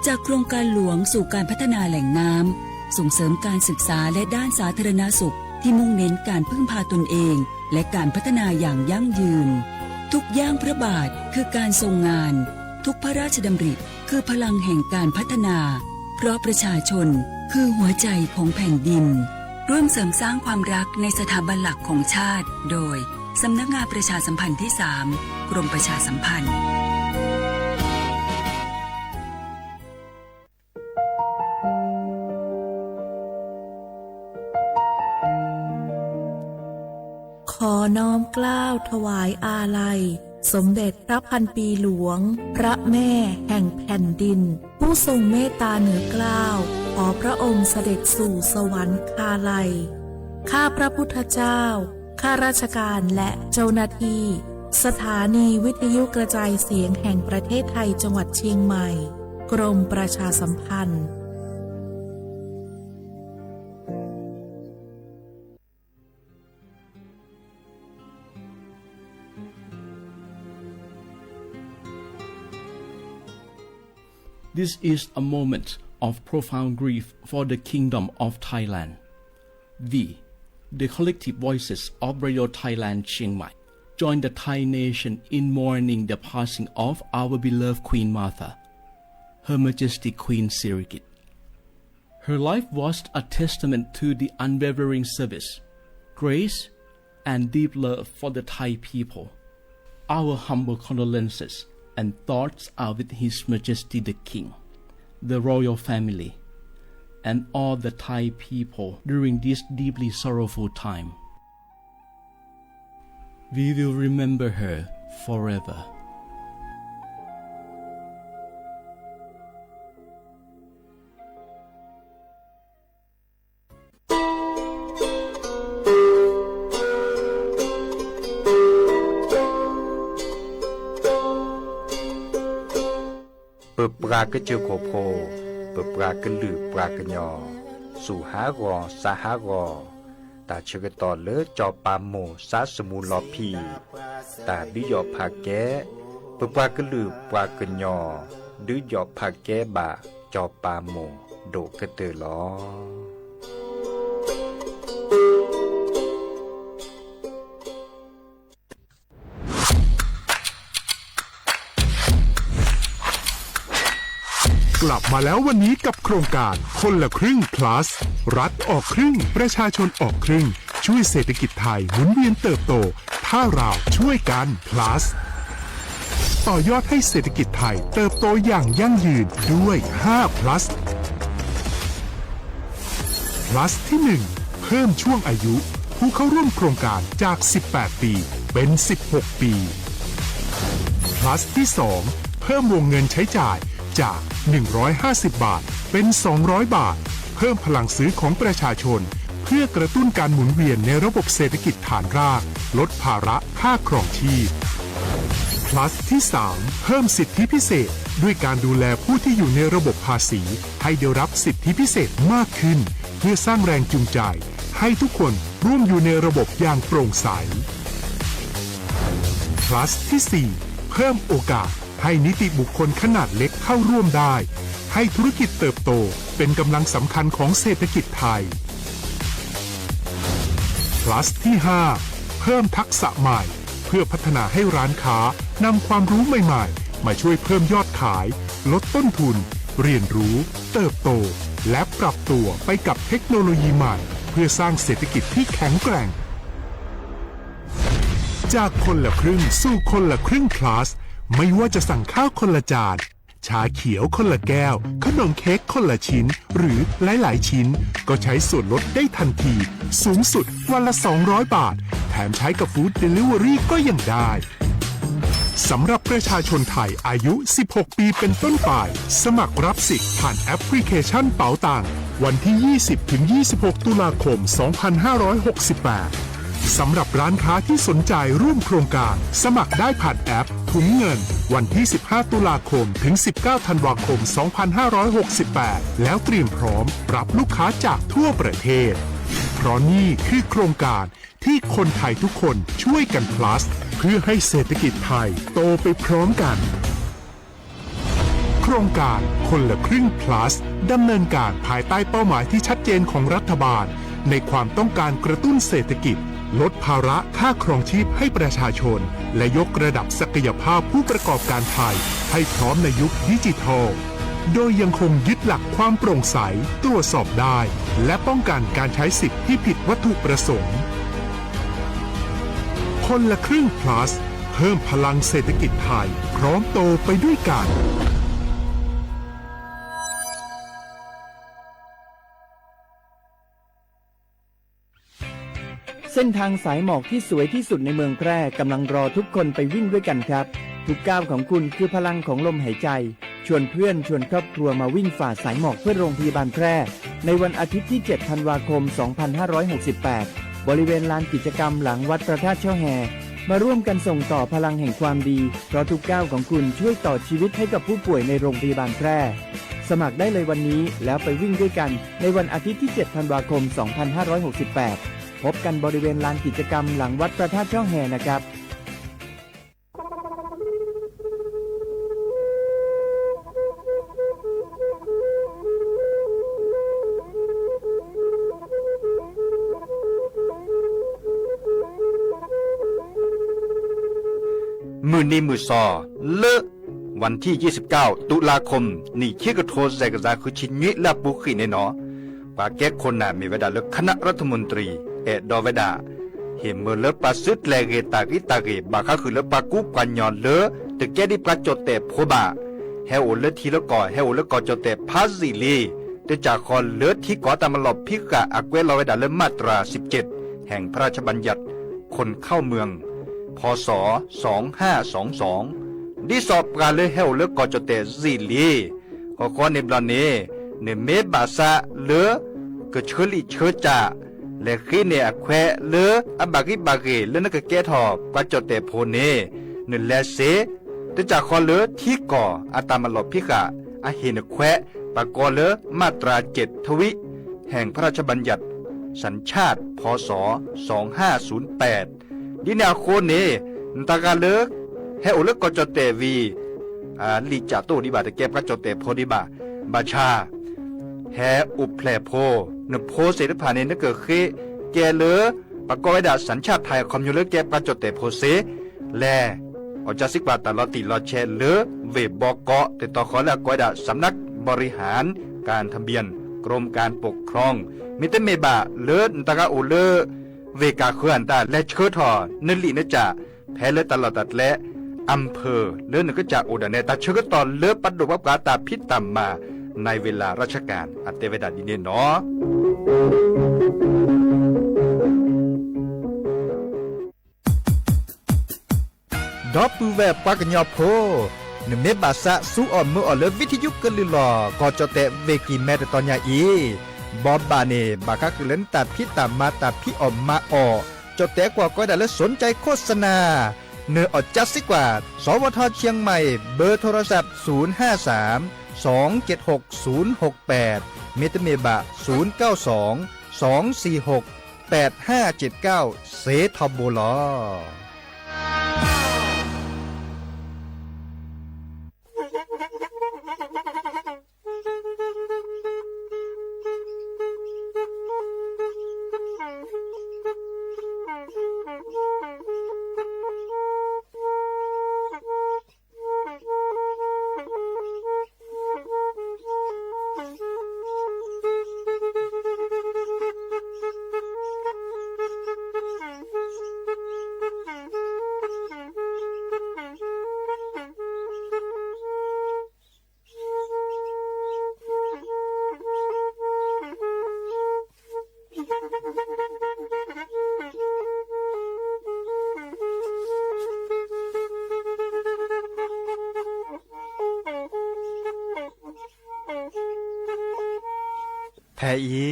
[SPEAKER 10] จากโครงการหลวงสู่การพัฒนาแหล่งน้ำส่งเสริมการศึกษาและด้านสาธารณสุขที่มุ่งเน้นการพึ่งพาตนเองและการพัฒนาอย่างยั่งยืนทุกย่างพระบาทคือการทรงงานทุกพระราชดำริคือพลังแห่งการพัฒนาเพราะประชาชนคือหัวใจของแผ่นดินร่วมเสริมสร้างความรักในสถาบันหลักของชาติโดยสำนักงานประชาสัมพันธ์ที่ 3 กรมประชาสัมพันธ์
[SPEAKER 1] ขอน้อมเกล้าถวายอาลัยสมเด็จพระพันปีหลวงพระแม่แห่งแผ่นดินผู้ทรงเมตตาเหนือเกล้าขอพระองค์เสด็จสู่สวรรคาลัยข้าพระพุทธเจ้าข้าราชการและเจ้าหน้าที่สถานีวิทยุกระจายเสียงแห่งประเทศไทยจังหวัดเชียงใหม่กรมประชาสัมพันธ์
[SPEAKER 2] This is a moment of profound grief for the Kingdom of Thailand. The collective voices of Radio Thailand Chiang Mai, join the Thai nation in mourning the passing of our beloved Queen Martha, Her Majesty Queen Sirikit. Her life was a testament to the unwavering service, grace, and deep love for the Thai people. Our humble condolences and thoughts are with His Majesty the King, the royal family, and all the Thai people during this deeply sorrowful time. We will remember her forever.
[SPEAKER 11] Pra ke chokopo, pra ke lu, pra ke nyo, su ha go, sa ha go, ta chiketo le cho pa mo sa semu lo pi, ta du yo pa ke, pra ke lu, pra ke nyo, du yo pa ke ba, cho pa mo, do ke te lo.
[SPEAKER 4] กลับมาแล้ววันนี้กับโครงการคนละครึ่ง plus รัฐออกครึ่งประชาชนออกครึ่งช่วยเศรษฐกิจไทยหมุนเวียนเติบโตถ้าเราช่วยกัน plus ต่อยอดให้เศรษฐกิจไทยเติบโตอย่างยั่งยืนด้วย5 plus plus ที่1เพิ่มช่วงอายุผู้เข้าร่วมโครงการจาก18ปีเป็น16ปี plus ที่2เพิ่มวงเงินใช้จ่ายจาก150 บาทเป็น200 บาทเพิ่มพลังซื้อของประชาชนเพื่อกระตุ้นการหมุนเวียนในระบบเศรษฐกิจฐานรากลดภาระค่าครองชีพ plus ที่3เพิ่มสิทธิพิเศษด้วยการดูแลผู้ที่อยู่ในระบบภาษีให้ได้รับสิทธิพิเศษมากขึ้นเพื่อสร้างแรงจูงใจให้ทุกคนร่วมอยู่ในระบบอย่างโปร่งใส plus ที่4เพิ่มโอกาสให้นิติบุคคลขนาดเล็กเข้าร่วมได้ให้ธุรกิจเติบโตเป็นกำลังสำคัญของเศรษฐกิจไทย plus ที่5เพิ่มทักษะใหม่เพื่อพัฒนาให้ร้านค้านำความรู้ใหม่ๆมาช่วยเพิ่มยอดขายลดต้นทุนเรียนรู้เติบโตและปรับตัวไปกับเทคโนโลยีใหม่เพื่อสร้างเศรษฐกิจที่แข็งแกร่งจากคนละครึ่งสู่คนละครึ่ง plusไม่ว่าจะสั่งข้าวคนละจาน ชาเขียวคนละแก้วขนมเค้กคนละชิ้นหรือหลายๆชิ้นก็ใช้ส่วนลดได้ทันทีสูงสุดวันละ200 บาทแถมใช้กับฟู้ดเดลิเวอรี่ก็ยังได้สำหรับประชาชนไทยอายุ16 ปีเป็นต้นไปสมัครรับสิทธิ์ผ่านแอปพลิเคชันเป๋าตังวันที่ 20-26 ตุลาคม 2568 สำหรับร้านค้าที่สนใจร่วมโครงการสมัครได้ผ่านแอปถุงเงินวันที่ 15 ตุลาคมถึง 19 ธันวาคม 2568 แล้วเตรียมพร้อมรับลูกค้าจากทั่วประเทศเพราะนี่คือโครงการที่คนไทยทุกคนช่วยกัน plus เพื่อให้เศรษฐกิจไทยโตไปพร้อมกันโครงการคนละครึ่ง plus ดำเนินการภายใต้เป้าหมายที่ชัดเจนของรัฐบาลในความต้องการกระตุ้นเศรษฐกิจลดภาระค่าครองชีพให้ประชาชนและยกระดับศักยภาพผู้ประกอบการไทยให้พร้อมในยุคดิจิทัลโดยยังคงยึดหลักความโปร่งใสตรวจสอบได้และป้องกันการใช้สิทธิที่ผิดวัตถุประสงค์คนละครึ่ง plus เพิ่มพลังเศรษฐกิจไทยพร้อมโตไปด้วยกัน
[SPEAKER 5] เส้นทางสายหมอกที่สวยที่สุดในเมืองแพร่กำลังรอทุกคนไปวิ่งด้วยกันครับทุกก้าวของคุณคือพลังของลมหายใจชวนเพื่อนชวนครอบครัวมาวิ่งฝ่าสายหมอกเพื่อโรงพยาบาลแพร่ในวันอาทิตย์ที่ 7 ธันวาคม 2568 บริเวณลานกิจกรรมหลังวัดพระธาตุช่อแฮมาร่วมกันส่งต่อพลังแห่งความดีเพราะทุกก้าวของคุณช่วยต่อชีวิตให้กับผู้ป่วยในโรงพยาบาลแพร่สมัครได้เลยวันนี้แล้วไปวิ่งด้วยกันในวันอาทิตย์ที่ 7 ธันวาคม 2568 พบกันบริเวณลานกิจกรรมหลังวัดพระธาตุช่อแฮนะครับ
[SPEAKER 11] มือนี้มือซอเลอะวันที่ 29 ตุลาคมนี่คิดกระโทษใส่กระจาคือชิ้นนี้และบุขีในหนอปาแก้คนน่ะมีเวลาเลือกคณะรัฐมนตรีดอเวดาเห็นเมื่อเลือกปาสุดแลเกตากิตาเกบาคาคือเลือกปากุกวนยอนเลือตึกแก้ดิปลาจดแต่โพบาเฮโอเลือทีละก่อเฮโอเลือกก่อจดแต่พาซิลีแต่จากคอนเลือที่ก่อตามมาหลบพิกะอักเวลอเวดาเลือมาตรา 17 แห่งพระราชบัญญัติคนเข้าเมืองพ.ศ. 2522ดิสอบการเลยเฮาเลือกก่อจดแต่ซิลีขอในบลาเนเนเมบาซาเลือกเชลิเชจ่าและขี้เนอแควเลืออบากิบาเกเลือนกแก้ทอปาจดแต่โพเนเนแลเซแต่จากคอเลือที่ก่ออาตามาหลบพิกะอาเฮนแควปากอเลือมาตรา 7 ทวิแห่งพระราชบัญญัติสัญชาติพ.ศ. 2508ดินาโคเนตากาเลิกเฮโอเลิกก็จดเตวีลิจาโตดิบาตะเก็บก็จดเตโพดิบาบาชาแฮอุเพลโพนโพเสดผ่านเนเกิดเคแกเลอปากอยดาสัญชาติไทยคอมยูเลเก็บก็จดเตโพเสแลอจาสิกว่าตลอดติลอแชเลอเวบอกเกาะติดต่อขอและกอยดาสำนักบริหารการทะเบียนกรมการปกครองมิเตเมบาเลอตากาโอเลอเวกาเคลื่อนตาและเชิดทอนลินจ่าแพ้เลตลอดตัดและอำเภอเลื่อนก็จากอุดรเนตาเชิดตอนเลือปัดดวับกาตาพิษตามมาในเวลาราชการอัตเตเวดาดินเนาะดอปูแวปากญอโพนเมบาซะสู้อ่อนมืออ่อนเลวิทยุกันลือหลอก็จะเตเวกีแม่ตอนยาอีบอบบาเนบาคักเล่นตาพิตามมาตาพิออมมาออจดแต่กว่าก็ได้และสนใจโฆษณาเนื้ออดจัดสิกว่าสวทเชียงใหม่เบอร์โทรศัพท์053-276-068เมตเมบะ092-246-8579เซทอโบลอ แพอี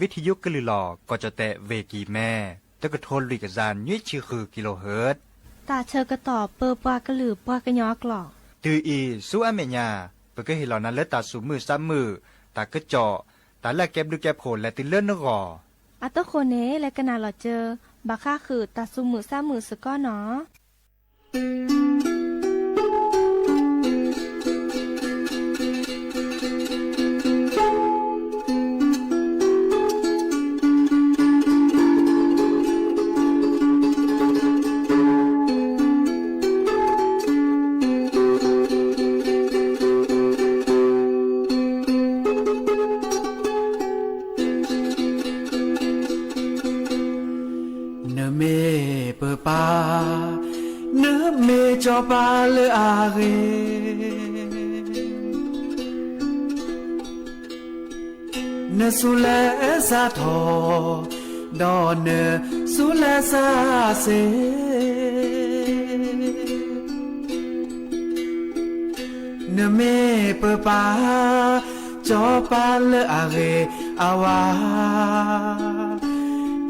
[SPEAKER 11] วิทยุกลือหลอก็จะแตะเวกีแม่ตะกะโทนลิกจานยี่ชื่อคือกิโลเฮิรตซ์
[SPEAKER 12] ตาเชอกระต่อเปอปากระหลือปากระยอกหลอก
[SPEAKER 11] ตืออีสู้อเมญาเปก็เห็นเหล่านั้นและตาสูมือซ้ำมือตากระเจาะตาแลกแก็บดูแก็บโผล่และติเลื่อนนกอ
[SPEAKER 12] อัตโคเนและกนาหลอเจอบาค่าคือตาสูมือซ้ำมือสก้อเนาะ
[SPEAKER 13] จอปาเลอาเรเนสุเลซาทอดอนเนสุเลซาเซเนเมเปปาจอปาเลอาเรอาวา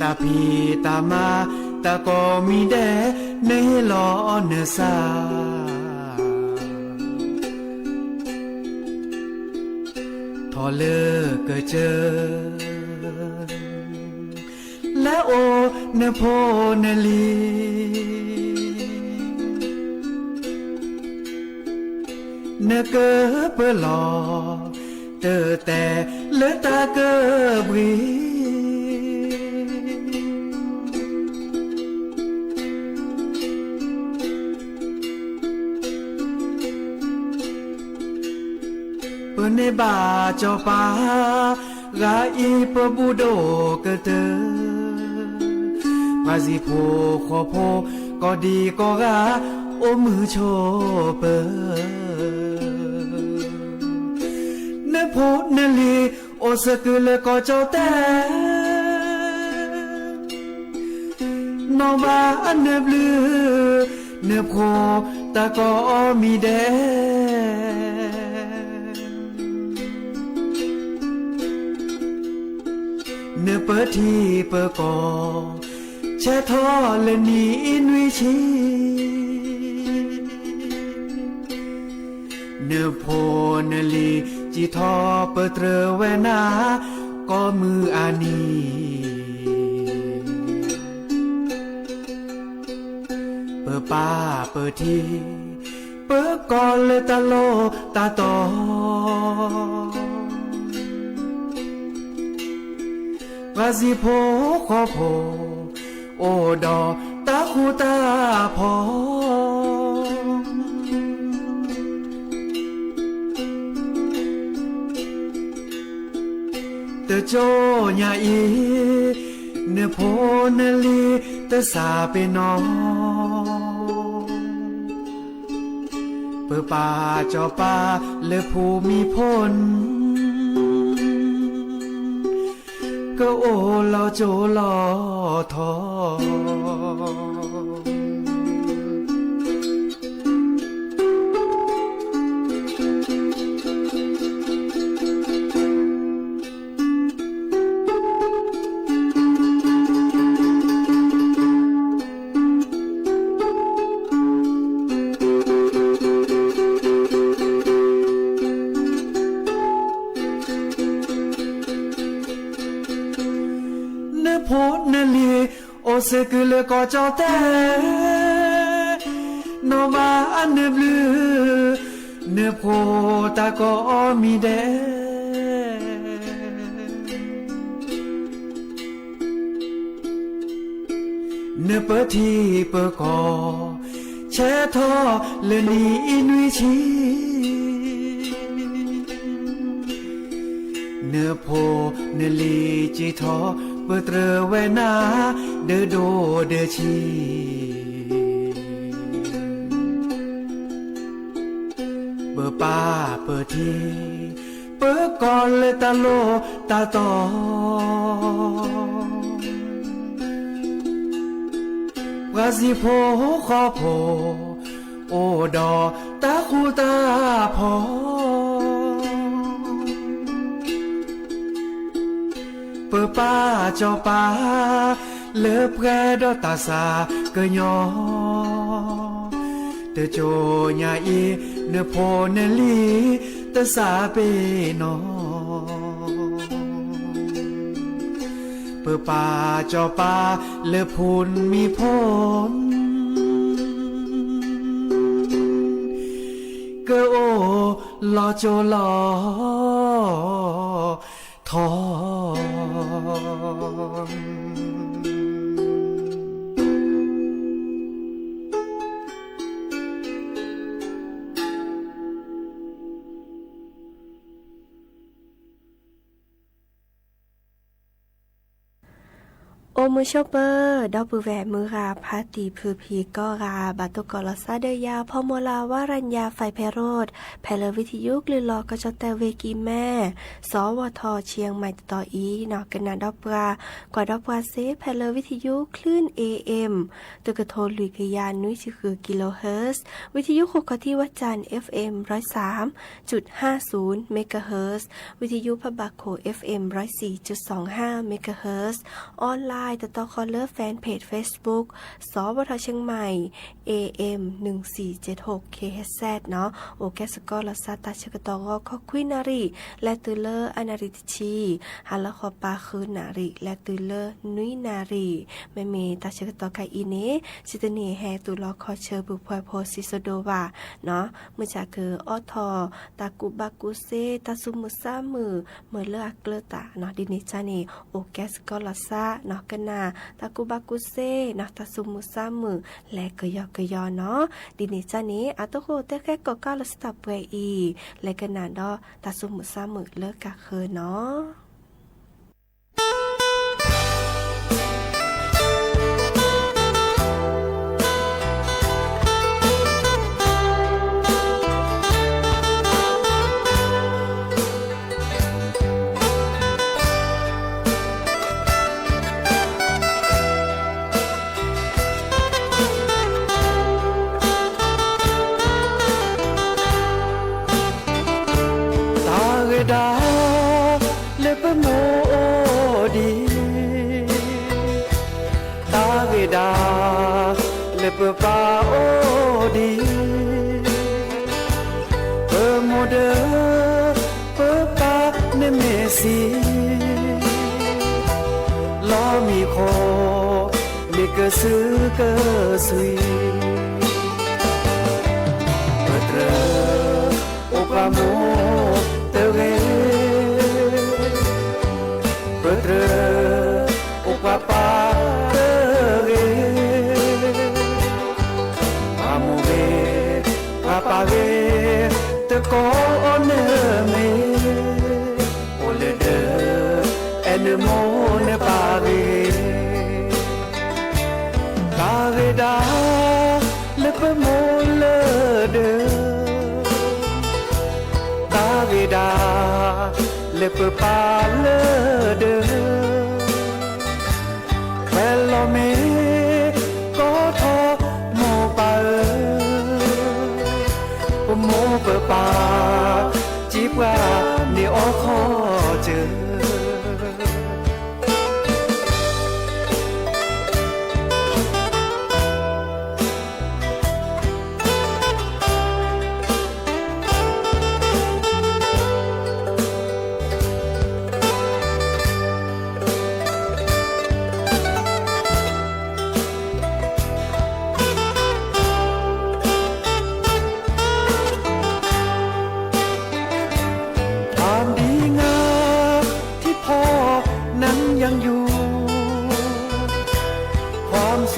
[SPEAKER 13] ตาพีตามาตาก็มีแดเนลอเนซาทอเลเกเจอและโอเนโพเนลีเนเกเปลอเตอแต่เลตาเกบรีเนบาจอปากาอีปบูโดกเตอพาสิโพขอโพก็ดีก็กาโอมือโชเปเนโพเนลีโอสกุเลก็จอแต่นอบาอันเนบลือเนโพตาก็มีแดเนเปทีเปกอแช่ทอเลนีอินวิชีเนโพเนลีจีทอเปเตรเวนาก็มืออานีเปป้าเปทีเปกอเลตาโลตาโตวาสิโพขอโพโอดอตาคูตาพอเตโจญาอีเนโพเนลีเตสาเปนอเปป่าจอปาเลภูมิพลก็โอลอโจลอทอโพนลีโอเซกุเลก็จอแต่โนมาอันเนบลือเนโพตาก็มีแดเนเปทีเปกอแช่ทอเลนีอินวิชีเนโพเนลีจีทอเปเตรเวนาเดโดเดชีเปป้าเปทีเปกอเลตาโลตาตอวาสิโพขอโพโอดอตาคูตาพอ เปิดป้าจอป้าเลือบแกดอตาสาเกยอเตโจญาอีเนโพเนลีตะสาเปนอเปิดป้าจอป้าเลือบพูนมีพลเกอโอลอโจลอทอง
[SPEAKER 12] โอมือชอปเปอร์ดอกปือแหวมือราพาตีพือพีก็ราบาตุกอลซาเดยาพอโมลาวารัญญาไฟไพโรดแพลวิทยุกลือลอกจแต่เวกีแม่สวทเชียงใหม่ต่ออีนอกกันนาดอกปลากว่าดอกปลาเซแพลวิทยุคลื่น AM ตุกโทลุยกยานนุ้ยคือกิโลเฮิรตซ์วิทยุโคกที่วัดจันทร์ FM 103.50 เมกะเฮิรตซ์วิทยุพบาโค FM 104.25 เมกะเฮิรตซ์ออนไลน์ติดต่อคอลเลอร์แฟนเพจ Facebook สวทเชียงใหม่ AM 1476 KHZ เนาะโอแกสกอลซาตาชกตอขอคุยนารีและตือเลอร์อนาริตชีฮัลละขอปาคืนนารีและตือเลอร์นุยนารีแม่เมตาชกตอไกอีเนสิตเนแฮตุลอคอเชอบุพอยโพซิโซโดวาเนาะเมื่อจากคือออทอตากุบากุเซตาซุมุซามือเมื่อเลือกเกลตาเนาะดินิจานีโอแกสกอลซาเนาะกันนาตากุบากุเซนะตาซุมุซามือและกยอกยอเนาะดินิจานีอาตโคเตแค่ก็กาลสตับเวอีและกันนาดอตาซุมุซามือเลิกกะเคอเนาะ
[SPEAKER 13] ดาเลปโมดีตาเวดาเลปปาโอดีเปโมเดเปปาเนเมซีลอมีโคเลกะซึกะซุยเปเตรโอปาโมPapa re amore papa re te ko one me ole de en mo ne pare pare da le pe mo le de pare da le pe pa le de Hello me có tho mô pa mô bờ pa chỉ qua ni ô khó chờ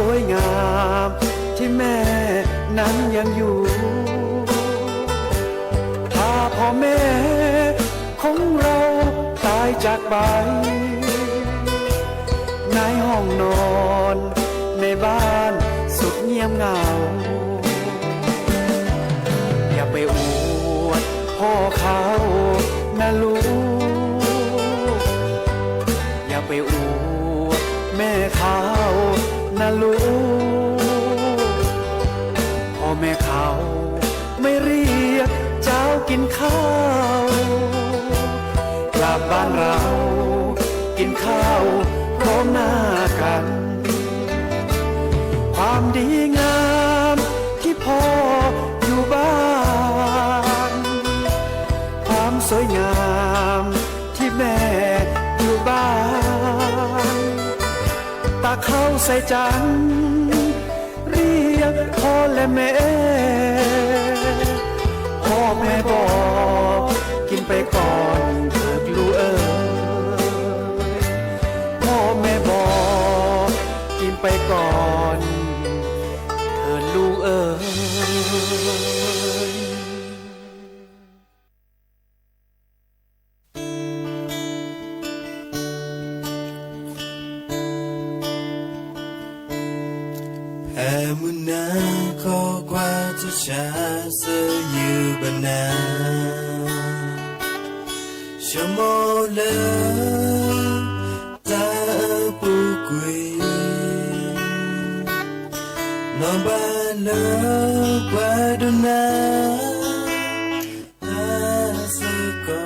[SPEAKER 13] สวยงามที่แม่นั้นยังอยู่ถ้าพ่อแม่ของเราตายจากไปในห้องนอนในบ้านสุดเงียบเหงาอย่าไปอวดพ่อเขานะลูกอย่าไปอวดแม่เขานะลูกพ่อแม่เขาไม่เรียกเจ้ากินข้าวกลับบ้านเรา กินข้าวพร้อมหน้ากันความดีงามที่พ่ออยู่บ้านความสวยงามที่แม่อยู่บ้านตาเข้าใส่จันเรียกพ่อและแม่พ่อแม่บอกกินไปก่อนเถิดลูกเอ๋ยพ่อแม่บอกกินไปก่อนเถิดลูกเอ๋ย
[SPEAKER 14] Emuna ko kwa tu cha se yu bana Shamo le ta pu kui No ba le kwa du na Asa ko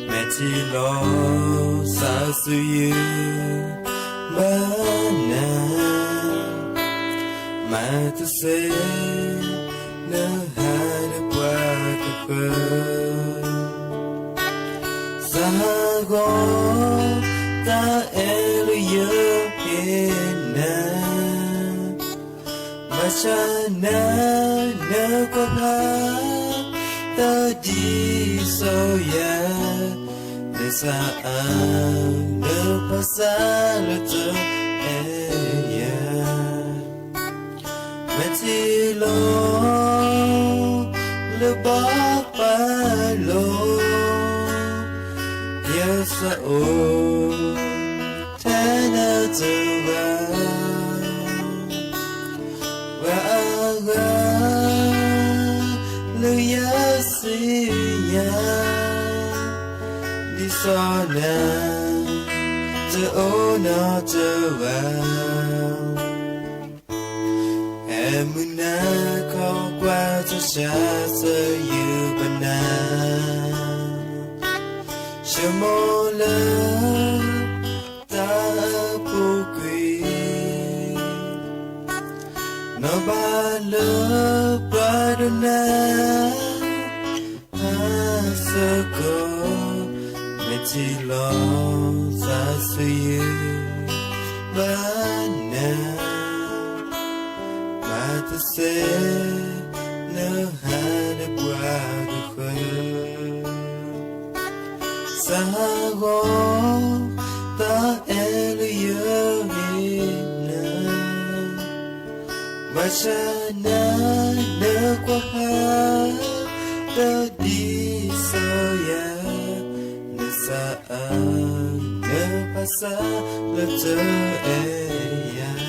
[SPEAKER 14] me ti lo sa su yu ba na mà tu sẽ nỡ hai đứa qua cà phê xa gõ ta elu yêu hiền na mà cha na nỡ qua ba ta đi sâu ya để xa nỡ pa xa lỡ cho Meti lo le ba pa lo yes o ta na tu wa le yes ya di so na tu o na tu Emuna ko kwa tu cha se yu bana Shamo le ta pu kui No ba le ba do na Asa ko me ti lo sa se yu bana ta sẽ nỡ hai đứa qua được khơi xa gõ ta elu yêu na và cha na nỡ qua ha ta đi sao ya nỡ xa nỡ pa xa lỡ chờ ya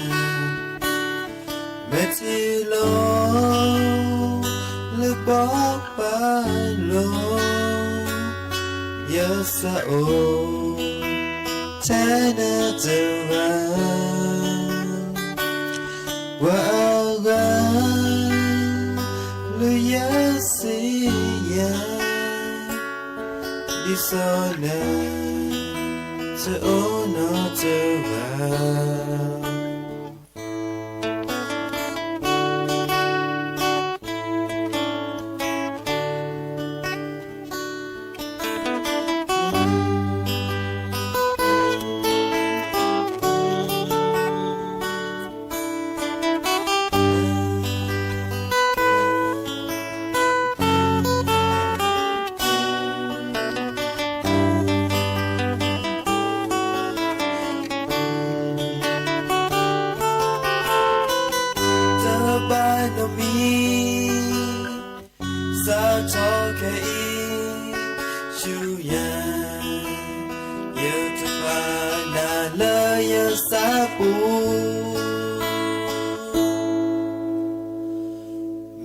[SPEAKER 14] Meti lo le ba pa lo yes o tana te wa ga le yes ya di so na te o no te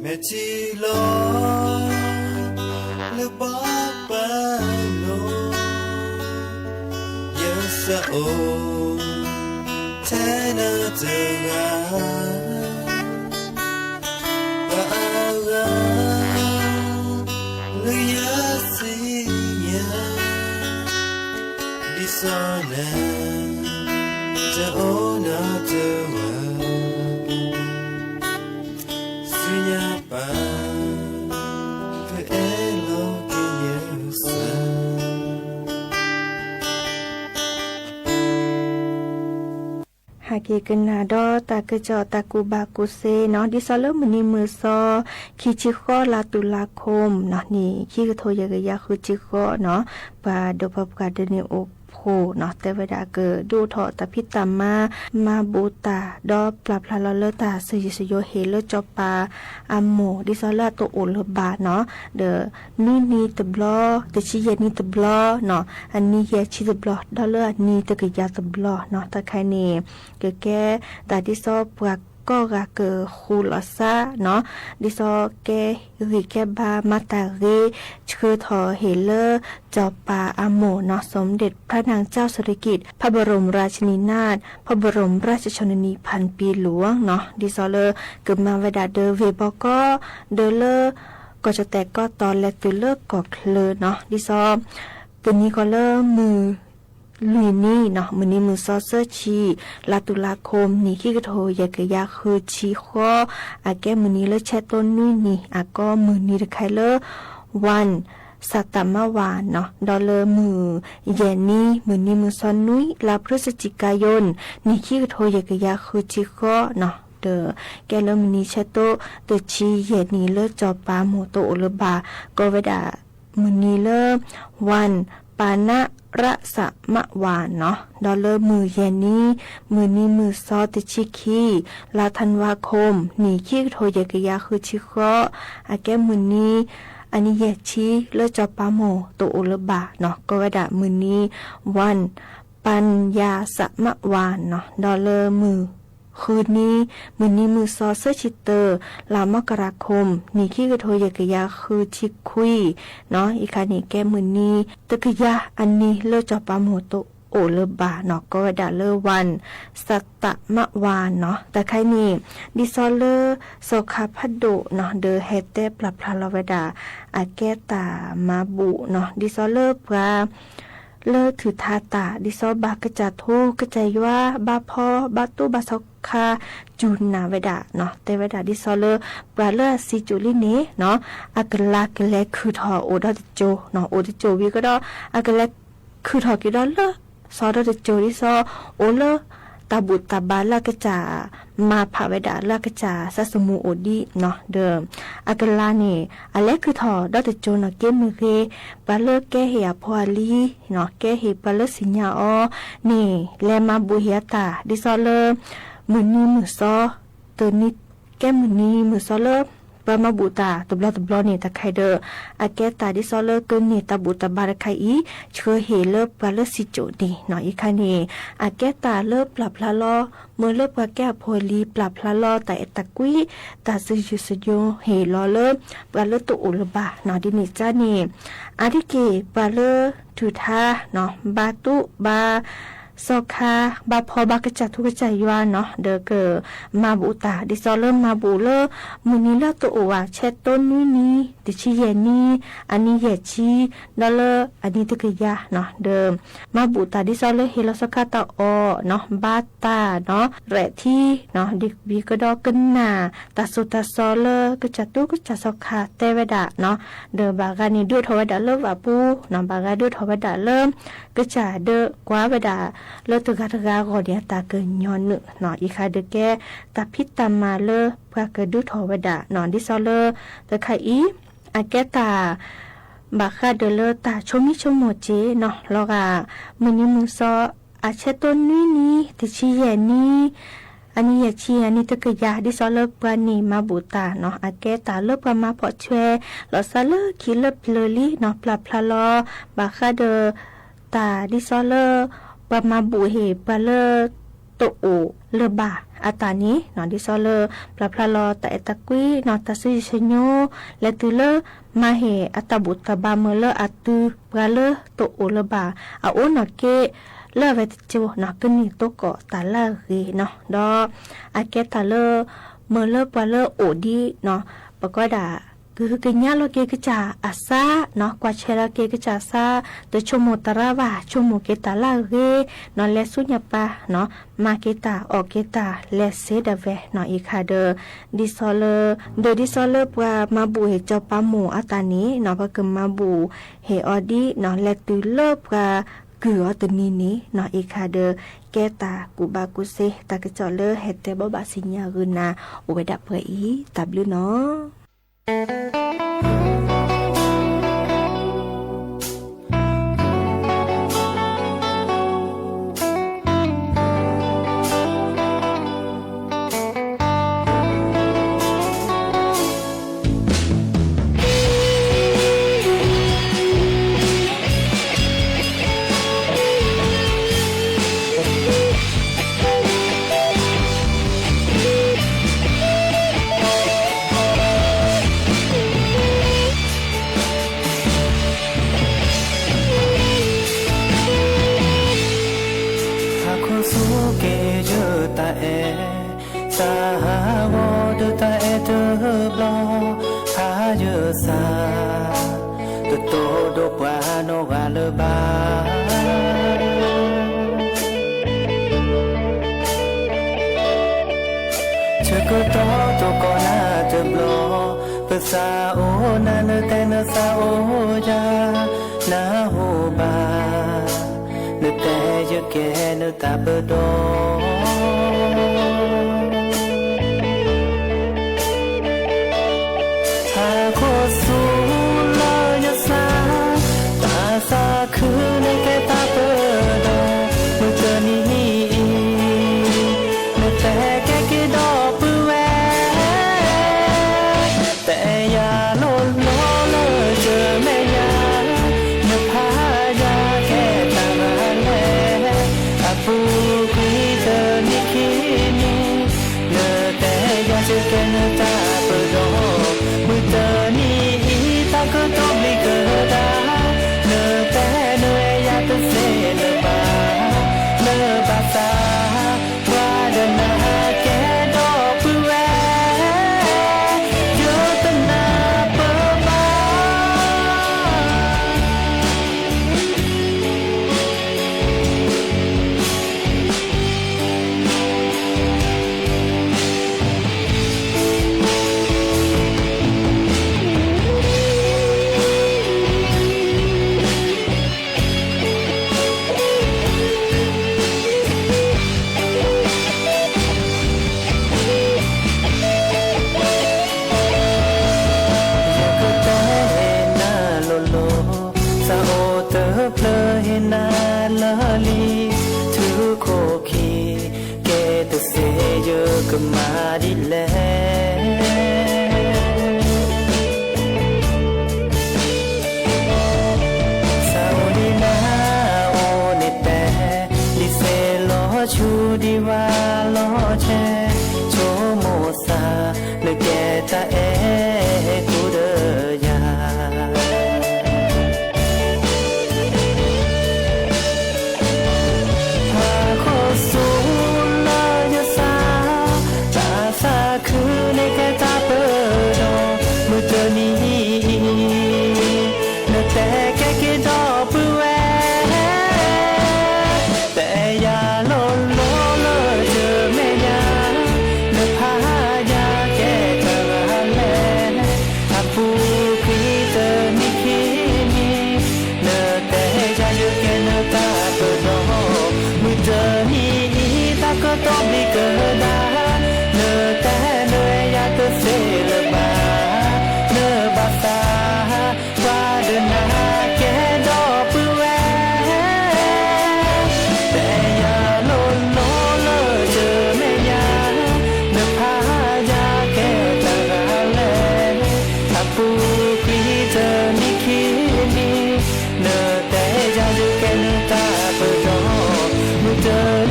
[SPEAKER 14] Meti lo le ba pa lo yes o tana te ga ba ga le yes ya di sana Jaona tewa Sunyapa Ke elo ke yesa
[SPEAKER 12] หากกันนาดอตากะจอตากูบากุเซเนาะดิซอเลมนีมือซอคิจิข้อลาตุลาคมเนาะนี่คิกะโทยะกะยาคือจิข้อเนาะปาดปกาเดเนโอโพเนาะแต่เวลาเกิดดูทอตะพิตามาบูตาดอปรับพลาเลตาสยิสโยเฮเลจอปาอัมโมดิซอลาโตโอเลบาเนาะเดนี่ตะบลอตะชิเยนี่ตะบลอเนาะอันนี้เยชิตะบลอดอเลนี่ตะกะยาตะบลอเนาะตะไคเนเกแกตาดิซอปากก็กะเกอคูลอซาเนาะดิซอแกริแกบามาตาเรชื่อทอเฮเลจอปาอาโมเนาะสมเด็จพระนางเจ้าสิริกิติ์พระบรมราชินีนาถพระบรมราชชนนีพันปีหลวงเนาะดิซอเลเกิดมาเวดาเดเวบอก็เดเลก็จะแตกก็ตอนและตุเลก็เคลเนาะดิซอตัวนี้ก็เลมือลุยนี่เนาะมื้อนี้มือซอเซอร์ชีลาตุลาคมนี่ขี้กระโทยากะยาคือชีข้ออาแก้มื้อนี้เลแชต้นนุ้ยนี่อาก็มื้อนี้ตะไคเลวันสัตตมวานเนาะดอลเลอร์มือเย็นนี้มื้อนี้มือซอนนุ้ยลาพฤศจิกายนนี่ขี้กระโทยากะยาคือชีข้อเนาะเดอแกเลมื้อนี้แชโตเตชีเย็นนี้เลจอปาโมโตโอลบาก็เวดามื้อนี้เลวันปานะระสะมะวานเนาะดอลเลอร์มือเย็นนี้มือซอติชิคีลาธันวาคมนี่ขี้โทยกะยาคือชิเคาะอาแก้มือนี้อันนี้เยชีเลจอปาโมโตโอลบาเนาะก็วดามือนี้วันปัญญาสะมะวานเนาะดอลเลอร์มือคืนนี้มือซอเซอร์ชิเตอร์ลามกราคมนี่ขี้กระโทยกะยาคือชิคุยเนาะอีกานี่แก้มือนี้ตะกะยาอันนี้เลจอปาโมโตโอเลบาเนาะก็ดาเลวันสัตตมะวานเนาะแต่ใครนี่ดิซอเลโซคาพัดโดเนาะเดอเฮเตปลาพลาลาวดาอาแกตามาบุเนาะดิซอเลปลาเลอถือทาตาดิซอบากระจาทูกระจายว่าบาพอบาตุบาซอกคาจูนาเวดาเนาะแต่เวดาดิซอเลปลาเลอซิจูลิเนเนาะอากลากเลคือทอโอดอโจเนาะโอดโจวิก็ดออากลคือทอกิดอเลซอดอโจดิซอโอเลตาบุตาบาลากระจามาผาเวดาลากระจาซาสมูโอดีเนาะเดิมอากลานี่อเลคือทอดอโจเนาะเกมือเรปลาเลแกเฮียพอลีเนาะแกเฮปลาเลสิญญาอนี่แลมาบุเฮียตาดิซอเลมือนี้มือซอตัวนี้แก้มือนี้มือซอเลปรามาบุตาตบลอนี่ตะไคเดออาแกตาดิซอเลเกินนี่ตาบุตาบาระไคอีเชอเฮเลปลาเลสิโจนี่เนาะอีคันนี่อาแกตาเลปรับพลาลอเมื่อเลปาแก้โพลีปรับพลาลอแต่ตะกุยตาซิจุสโยเฮลอเลปลาเลตุอุลบาเนาะดินิจานี่อาทิเกปลาเลทุทาเนาะบาตุบาโซคาบาพอบากระจัดทุกใจยวนเนาะเดอเกอมาบุตาดิซอเลมาบุเลมุนีเลตัวว่าเชตต้นนี้ติชิเยนี่อันนี้เยชีดอเลอันนี้ตะกยาเนาะเดิมมาบุตาดิซอเลเฮลสคาตาอเนาะบาตาเนาะแรที่เนาะดิบีก็ดอกันนาตาสุตาซอเลกระจัดตุกระจัดโซคาเตเวดาเนาะเดอบากานี่ดูทวดาเลวาปูเนาะบากาดูทวดาเลกระจัดเดอกว่าเวดาเลตุกะทะกะก็เดียตาเกินย้อนเนาะอีคาเดแกตาพิตามาเลเพื่อกระดูทวดาเนาะดิซอเลตะไคอีอาแกตาบาคาเดเลตาชมิชโมเจเนาะลอกามื้อนี้มือซออาเชตนนี้ติชิเยนี่อันนี้ยาชีอันนี้ตะกยาดิซอเลปานีมาบุตาเนาะอาแกตาเลปามาพอช่วยลอซาเลคิเลเพลลีเนาะปลาพลาลอบาคาเดตาดิซอเลปามาบุเฮปาเลโตโอเลบาอาตานี้เนาะดิซอเลปลาพลาลอตาเอตะกุยเนาะตาซิชโยและตุเลมาเฮอาตาบุตาบาเมเลอาตุปาเลโตโอเลบาอาโอเนาะเกเลเวตโจเนาะกนี่โตเกาะตาลาเรเนาะดออาเกตาเลเมเลปาเลโอดีเนาะปะก็ดา คือกินยาโลเกกจ่าอาซาเนาะกว่าเชลเกกจ่าซาตัวชโมตระว่าชโมเกตาลาเรเนาะเลสุญญปาเนาะมาเกตาออกเกตาเลเซเดเวเนาะอีคาเดดิซอเลดิซอเลปว่ามาบูเฮเจ้าปาหมูอัตานี้เนาะพะกึมมาบูเฮออดีเนาะเลตุเลปว่ากือตัวนี้เนาะอีคาเดแกตากูบากุเซตากะจอเลเฮเตบอบาสิญญารึนาอุเวดับเผยตับลือเนาะ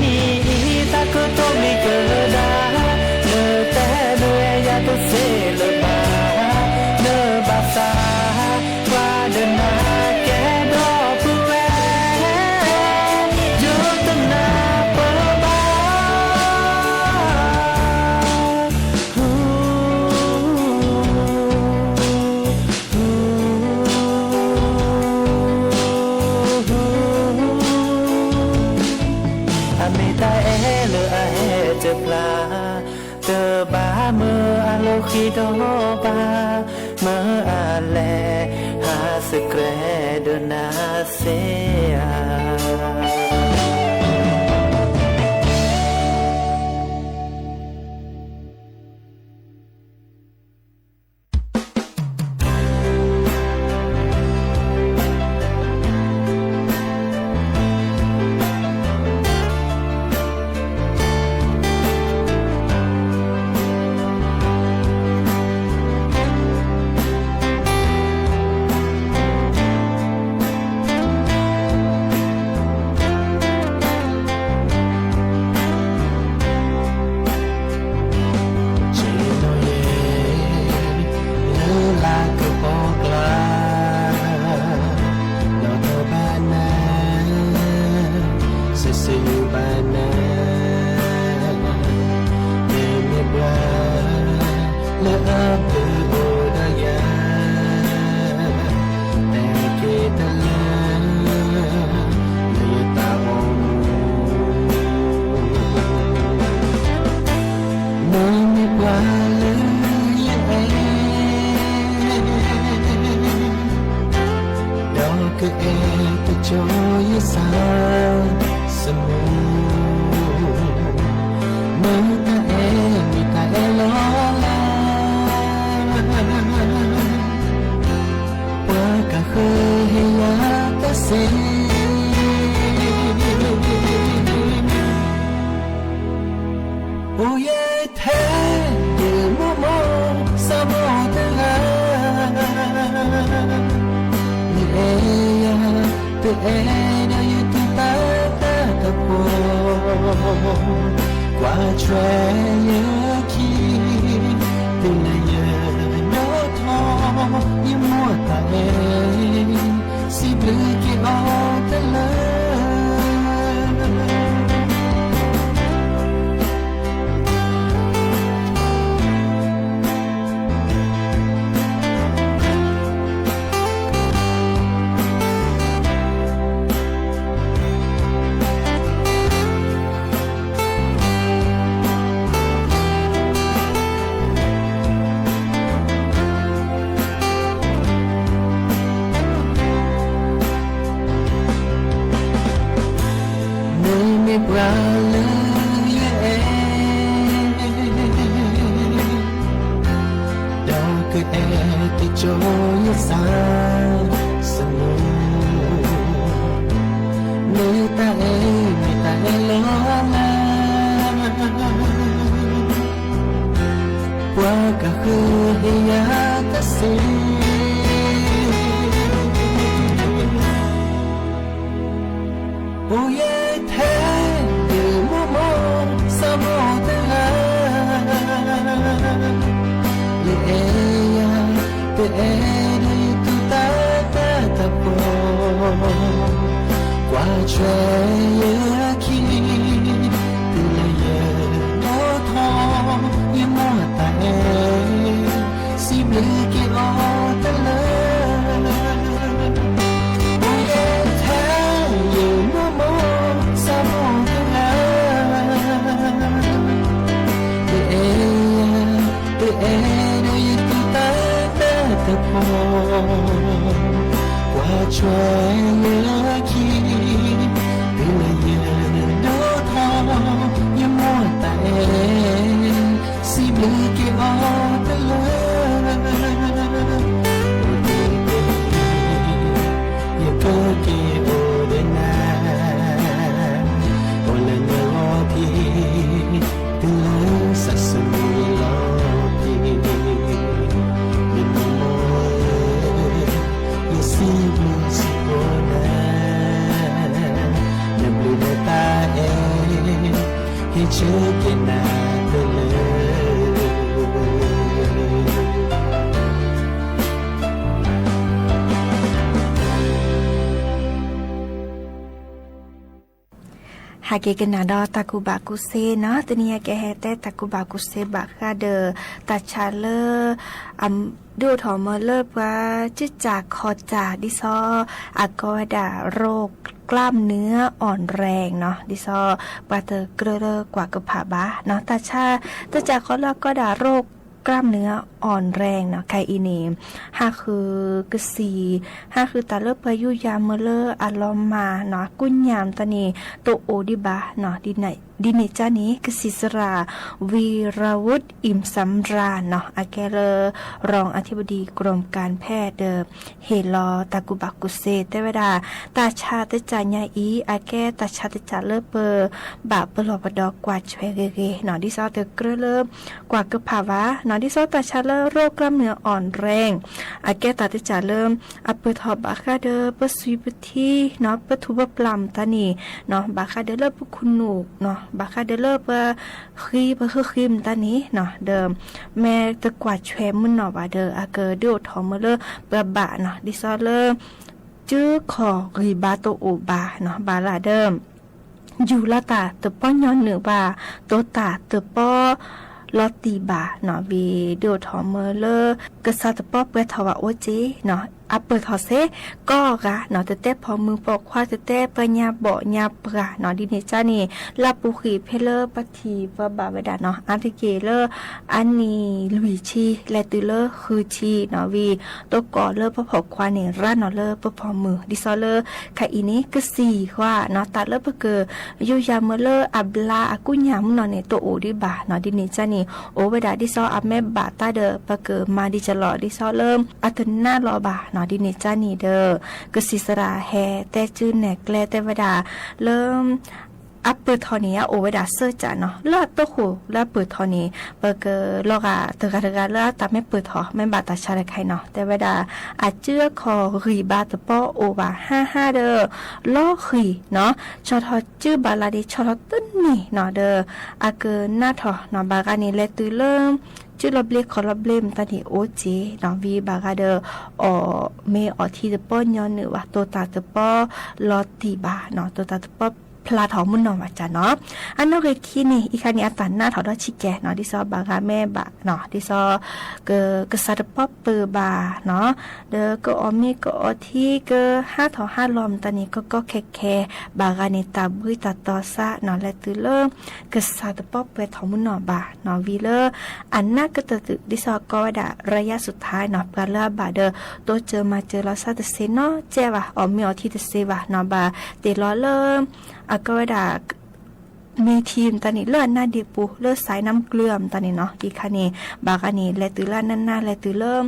[SPEAKER 13] Ni tak ketok ni kedah ame ta le a te pla te ba mơ a lo khi đó ba mơ a le ha se credo na se a
[SPEAKER 12] Hake Canada Takubaku se na tenia ke hete Takubaku se bakha de ta chale ดูถอมเลิบว่าจิจากคอจาดิซออากอดาโรคกล้ามเนื้ออ่อนแรงเนาะดิซอปาเตอเกลอกว่ากระผาบะเนาะตาชาตาจากคอลก็ดาโรคกล้ามเนื้ออ่อนแรงเนาะไคอีเนมห้าคือกสีห้าคือตาเลิบพายุยามเมเลออารมมาเนาะกุญยามตานีโตโอดิบะเนาะดิเนจานี้กสิสราวีรวุฒิอิมสำราญเนาะอาแกเลรองอธิบดีกรมการแพทย์เฮลอตากุบักกุเซเตเวดาตาชาตจายาอีอาแกตาชาตจาเลเปอบาเปลอปดอกกว่าช่วยเกเนาะดิซอเตเกเลกว่ากระภาวะเนาะดิซอตาชาเลโรคกล้ามเนื้ออ่อนแรงอาแกตาตจาเริ่มอเปทอบาคาเดเปสุยปทีเนาะเปทุบปลัมตานีเนาะบาคาเดเลปคุณนูเนาะบาคาเดเลเปคีเปคือคิมตานี้เนาะเดิมแม่ตะกวาดแชมมุนเนาะว่าเดออาเกอดูทอมเลเปบะเนาะดิซอเลจื้อขอรีบาโตโอบาเนาะบาลาเดิมอยู่ละตาตะป้อนย้อนเหนือบาโตตาตะป้อลอตีบาเนาะวีดูทอมเลกษัตริย์ป้อเปทวะโอเจเนาะอัปเปอร์ทอเซก็กะเนาะแต่พอมือปอกควาแต่ปัญญาบ่ญาปราเนาะดิเนจานี่ลาปุขีเพเลอร์ปทีปะบาเวดาเนาะอันติเกเลอร์อันนี้ลุยชีและตุเลอร์คือชีเนาะวีตกอเลอร์ปะพอกควานี่ร้านเนาะเลอร์ปะพอมือดิซอเลอร์คาอีนี้ก็สี่ว่าเนาะตัดเลอร์ปะเกอยูยามเลอร์อับลาอากุญยามเนาะเนี่ยตัวโอดิบาเนาะดิเนจานี่โอเวดาดิซออับแม่บาตาเดอปะเกมาดิจะหล่อดิซอเริ่มอัตนารอบาเนาะดิเนจานี่เด้อกสิสราแฮแต่จื้อแหนกแลแต่เวดาเริ่มอัปเปิดทอนี้โอเวดาเซอร์จาเนาะลอดตัวหูแล้วเปิดทอนี้เปิดเกลอกาเตกาเลือดตาไม่เปิดทอไม่บาดตาชาเลยใครเนาะแต่เวดาอาเจื้อคอรีบาตป้อโอบา55เด้อลอขีเนาะชอทอจื้อบาลาดิชอทอต้นนี่เนาะเด้ออาเกหน้าทอเนาะบากานี่เลตุเริ่มจื้อลบเล็กขอลบเล่มตานี่โอเจน้องวีบากาเดอเมอทีตะป้อนย้อนเนื้อว่าตัวตาตะป้อลอตีบาเนาะตัวตาตะป้อพลาทอมุนนอมาจ้ะเนาะอันนอกเรคีนี่อีคันนี้อัตันหน้าถอดชิแกเนาะดิซอบากาแม่บะเนาะดิซอกษัตริย์ป๊อปเปอร์บาเนาะเดก็อมีก็อที่ก็5ถอ5ลอมตอนนี้ก็แค่บากาเนตาบุยตาตอซะเนาะและตือเลกษัตริย์ป๊อปเปอร์ทอมุนนอบาเนาะวีเลอันน่าก็ตึดิซอก็ว่าดะระยะสุดท้ายเนาะปลาเลบาเดโตเจอมาเจอลาซาตเซเนาะแจ้ว่าอมีอที่ตเซว่าเนาะบาเตลอเลอากวดามีทีมตอนนี้เลือดหน้าเดียปูเลือดสายน้ำเกลือมตอนนี้เนาะอีกคันนี้บากอันนี้และตือล่านั่นหน้าและตือเริ่ม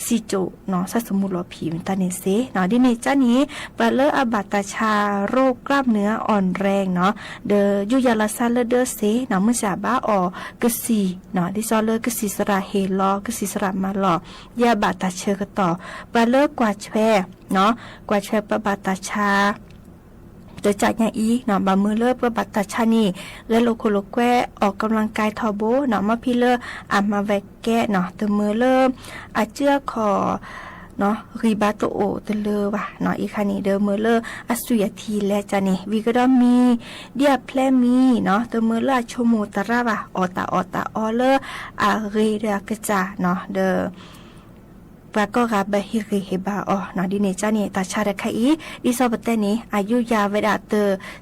[SPEAKER 12] สิจุเนาะสัสมุลอผีตอนนี้เสเนาะดิเนจ้านี้ปลาเลออาบัตชาโรคกล้ามเนื้ออ่อนแรงเนาะเดยุยาลาซาเลเดอเสเนาะเมื่อจาบ้าออกสีเนาะดิซอเลกสีสระเฮลอกสีสระมาหลอยาบัตเชกต่อปลาเลอกว่าแชเนาะกว่าแชปบัตชาโดยจากอย่างอีเนาะบามือเลิศเพื่อบัตตาชานีและโลโคโลแกออกกำลังกายทอโบเนาะมาพี่เลิศอามาแวกแกเนาะเตมือเลิศอาเจื้อคอเนาะรีบาโตโอเตเลว่ะเนาะอีคันนี้เดมือเลิศอสุยทีและจานี่วีก็ต้องมีเดียแพลมีเนาะเตมือเลิศชโมตาระว่ะอตาอเลอาเรเดกจาเนาะเดปก็กาบะฮิริเฮบาอเนาะดิเนจานี่ตาชาดะไคอีดิซอบะเตนี้อายุยาเวดาเต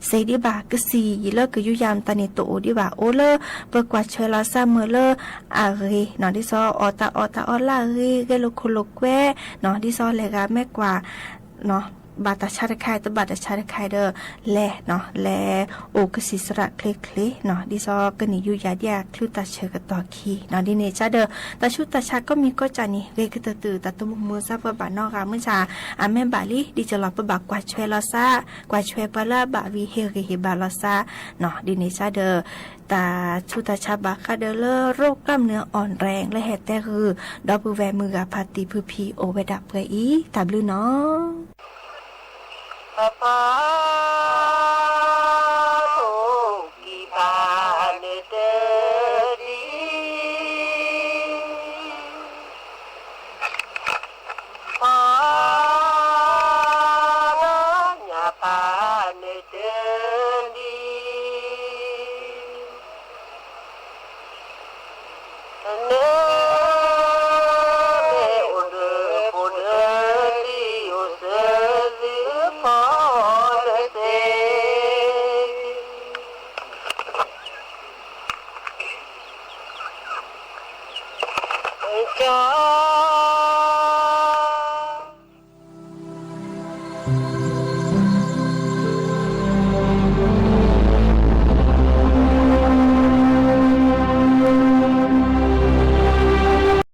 [SPEAKER 12] เซดิบากสีเลกยุยามตานิโตโอดิบาโอเลเปกว่าเชลาซาเมเลอาเรเนาะดิซออตาอลาเรเกโลโคโลแกเนาะดิซอเลกาแม่กว่าเนาะบาตาชาตะไคตบาตาชาตะไคเดอแลเนาะแลโอกสิสระเคลเนาะดิซอกนิยุยาเดียคลุตาเชกตอคีเนาะดิเนจาเดอตาชุตาชาก็มีก็จานี่เรกตะตือตะตุมมือซาปะบานอกาเมื่อชาอาแม่บาลีดิจะลอปะบากว่าช่วยลอซากว่าช่วยปะละบาวีเฮริเฮบาลอซาเนาะดิเนจาเดอตาชุตาชาบาคาเดเลโรคกล้ามเนื้ออ่อนแรงและแหดแต่คือดอบูแวมือกาพาติพืพีโอเวดับเปอีตาบลูเนาะ
[SPEAKER 15] Papa toki bale teri Palanya bale teri Ne me cha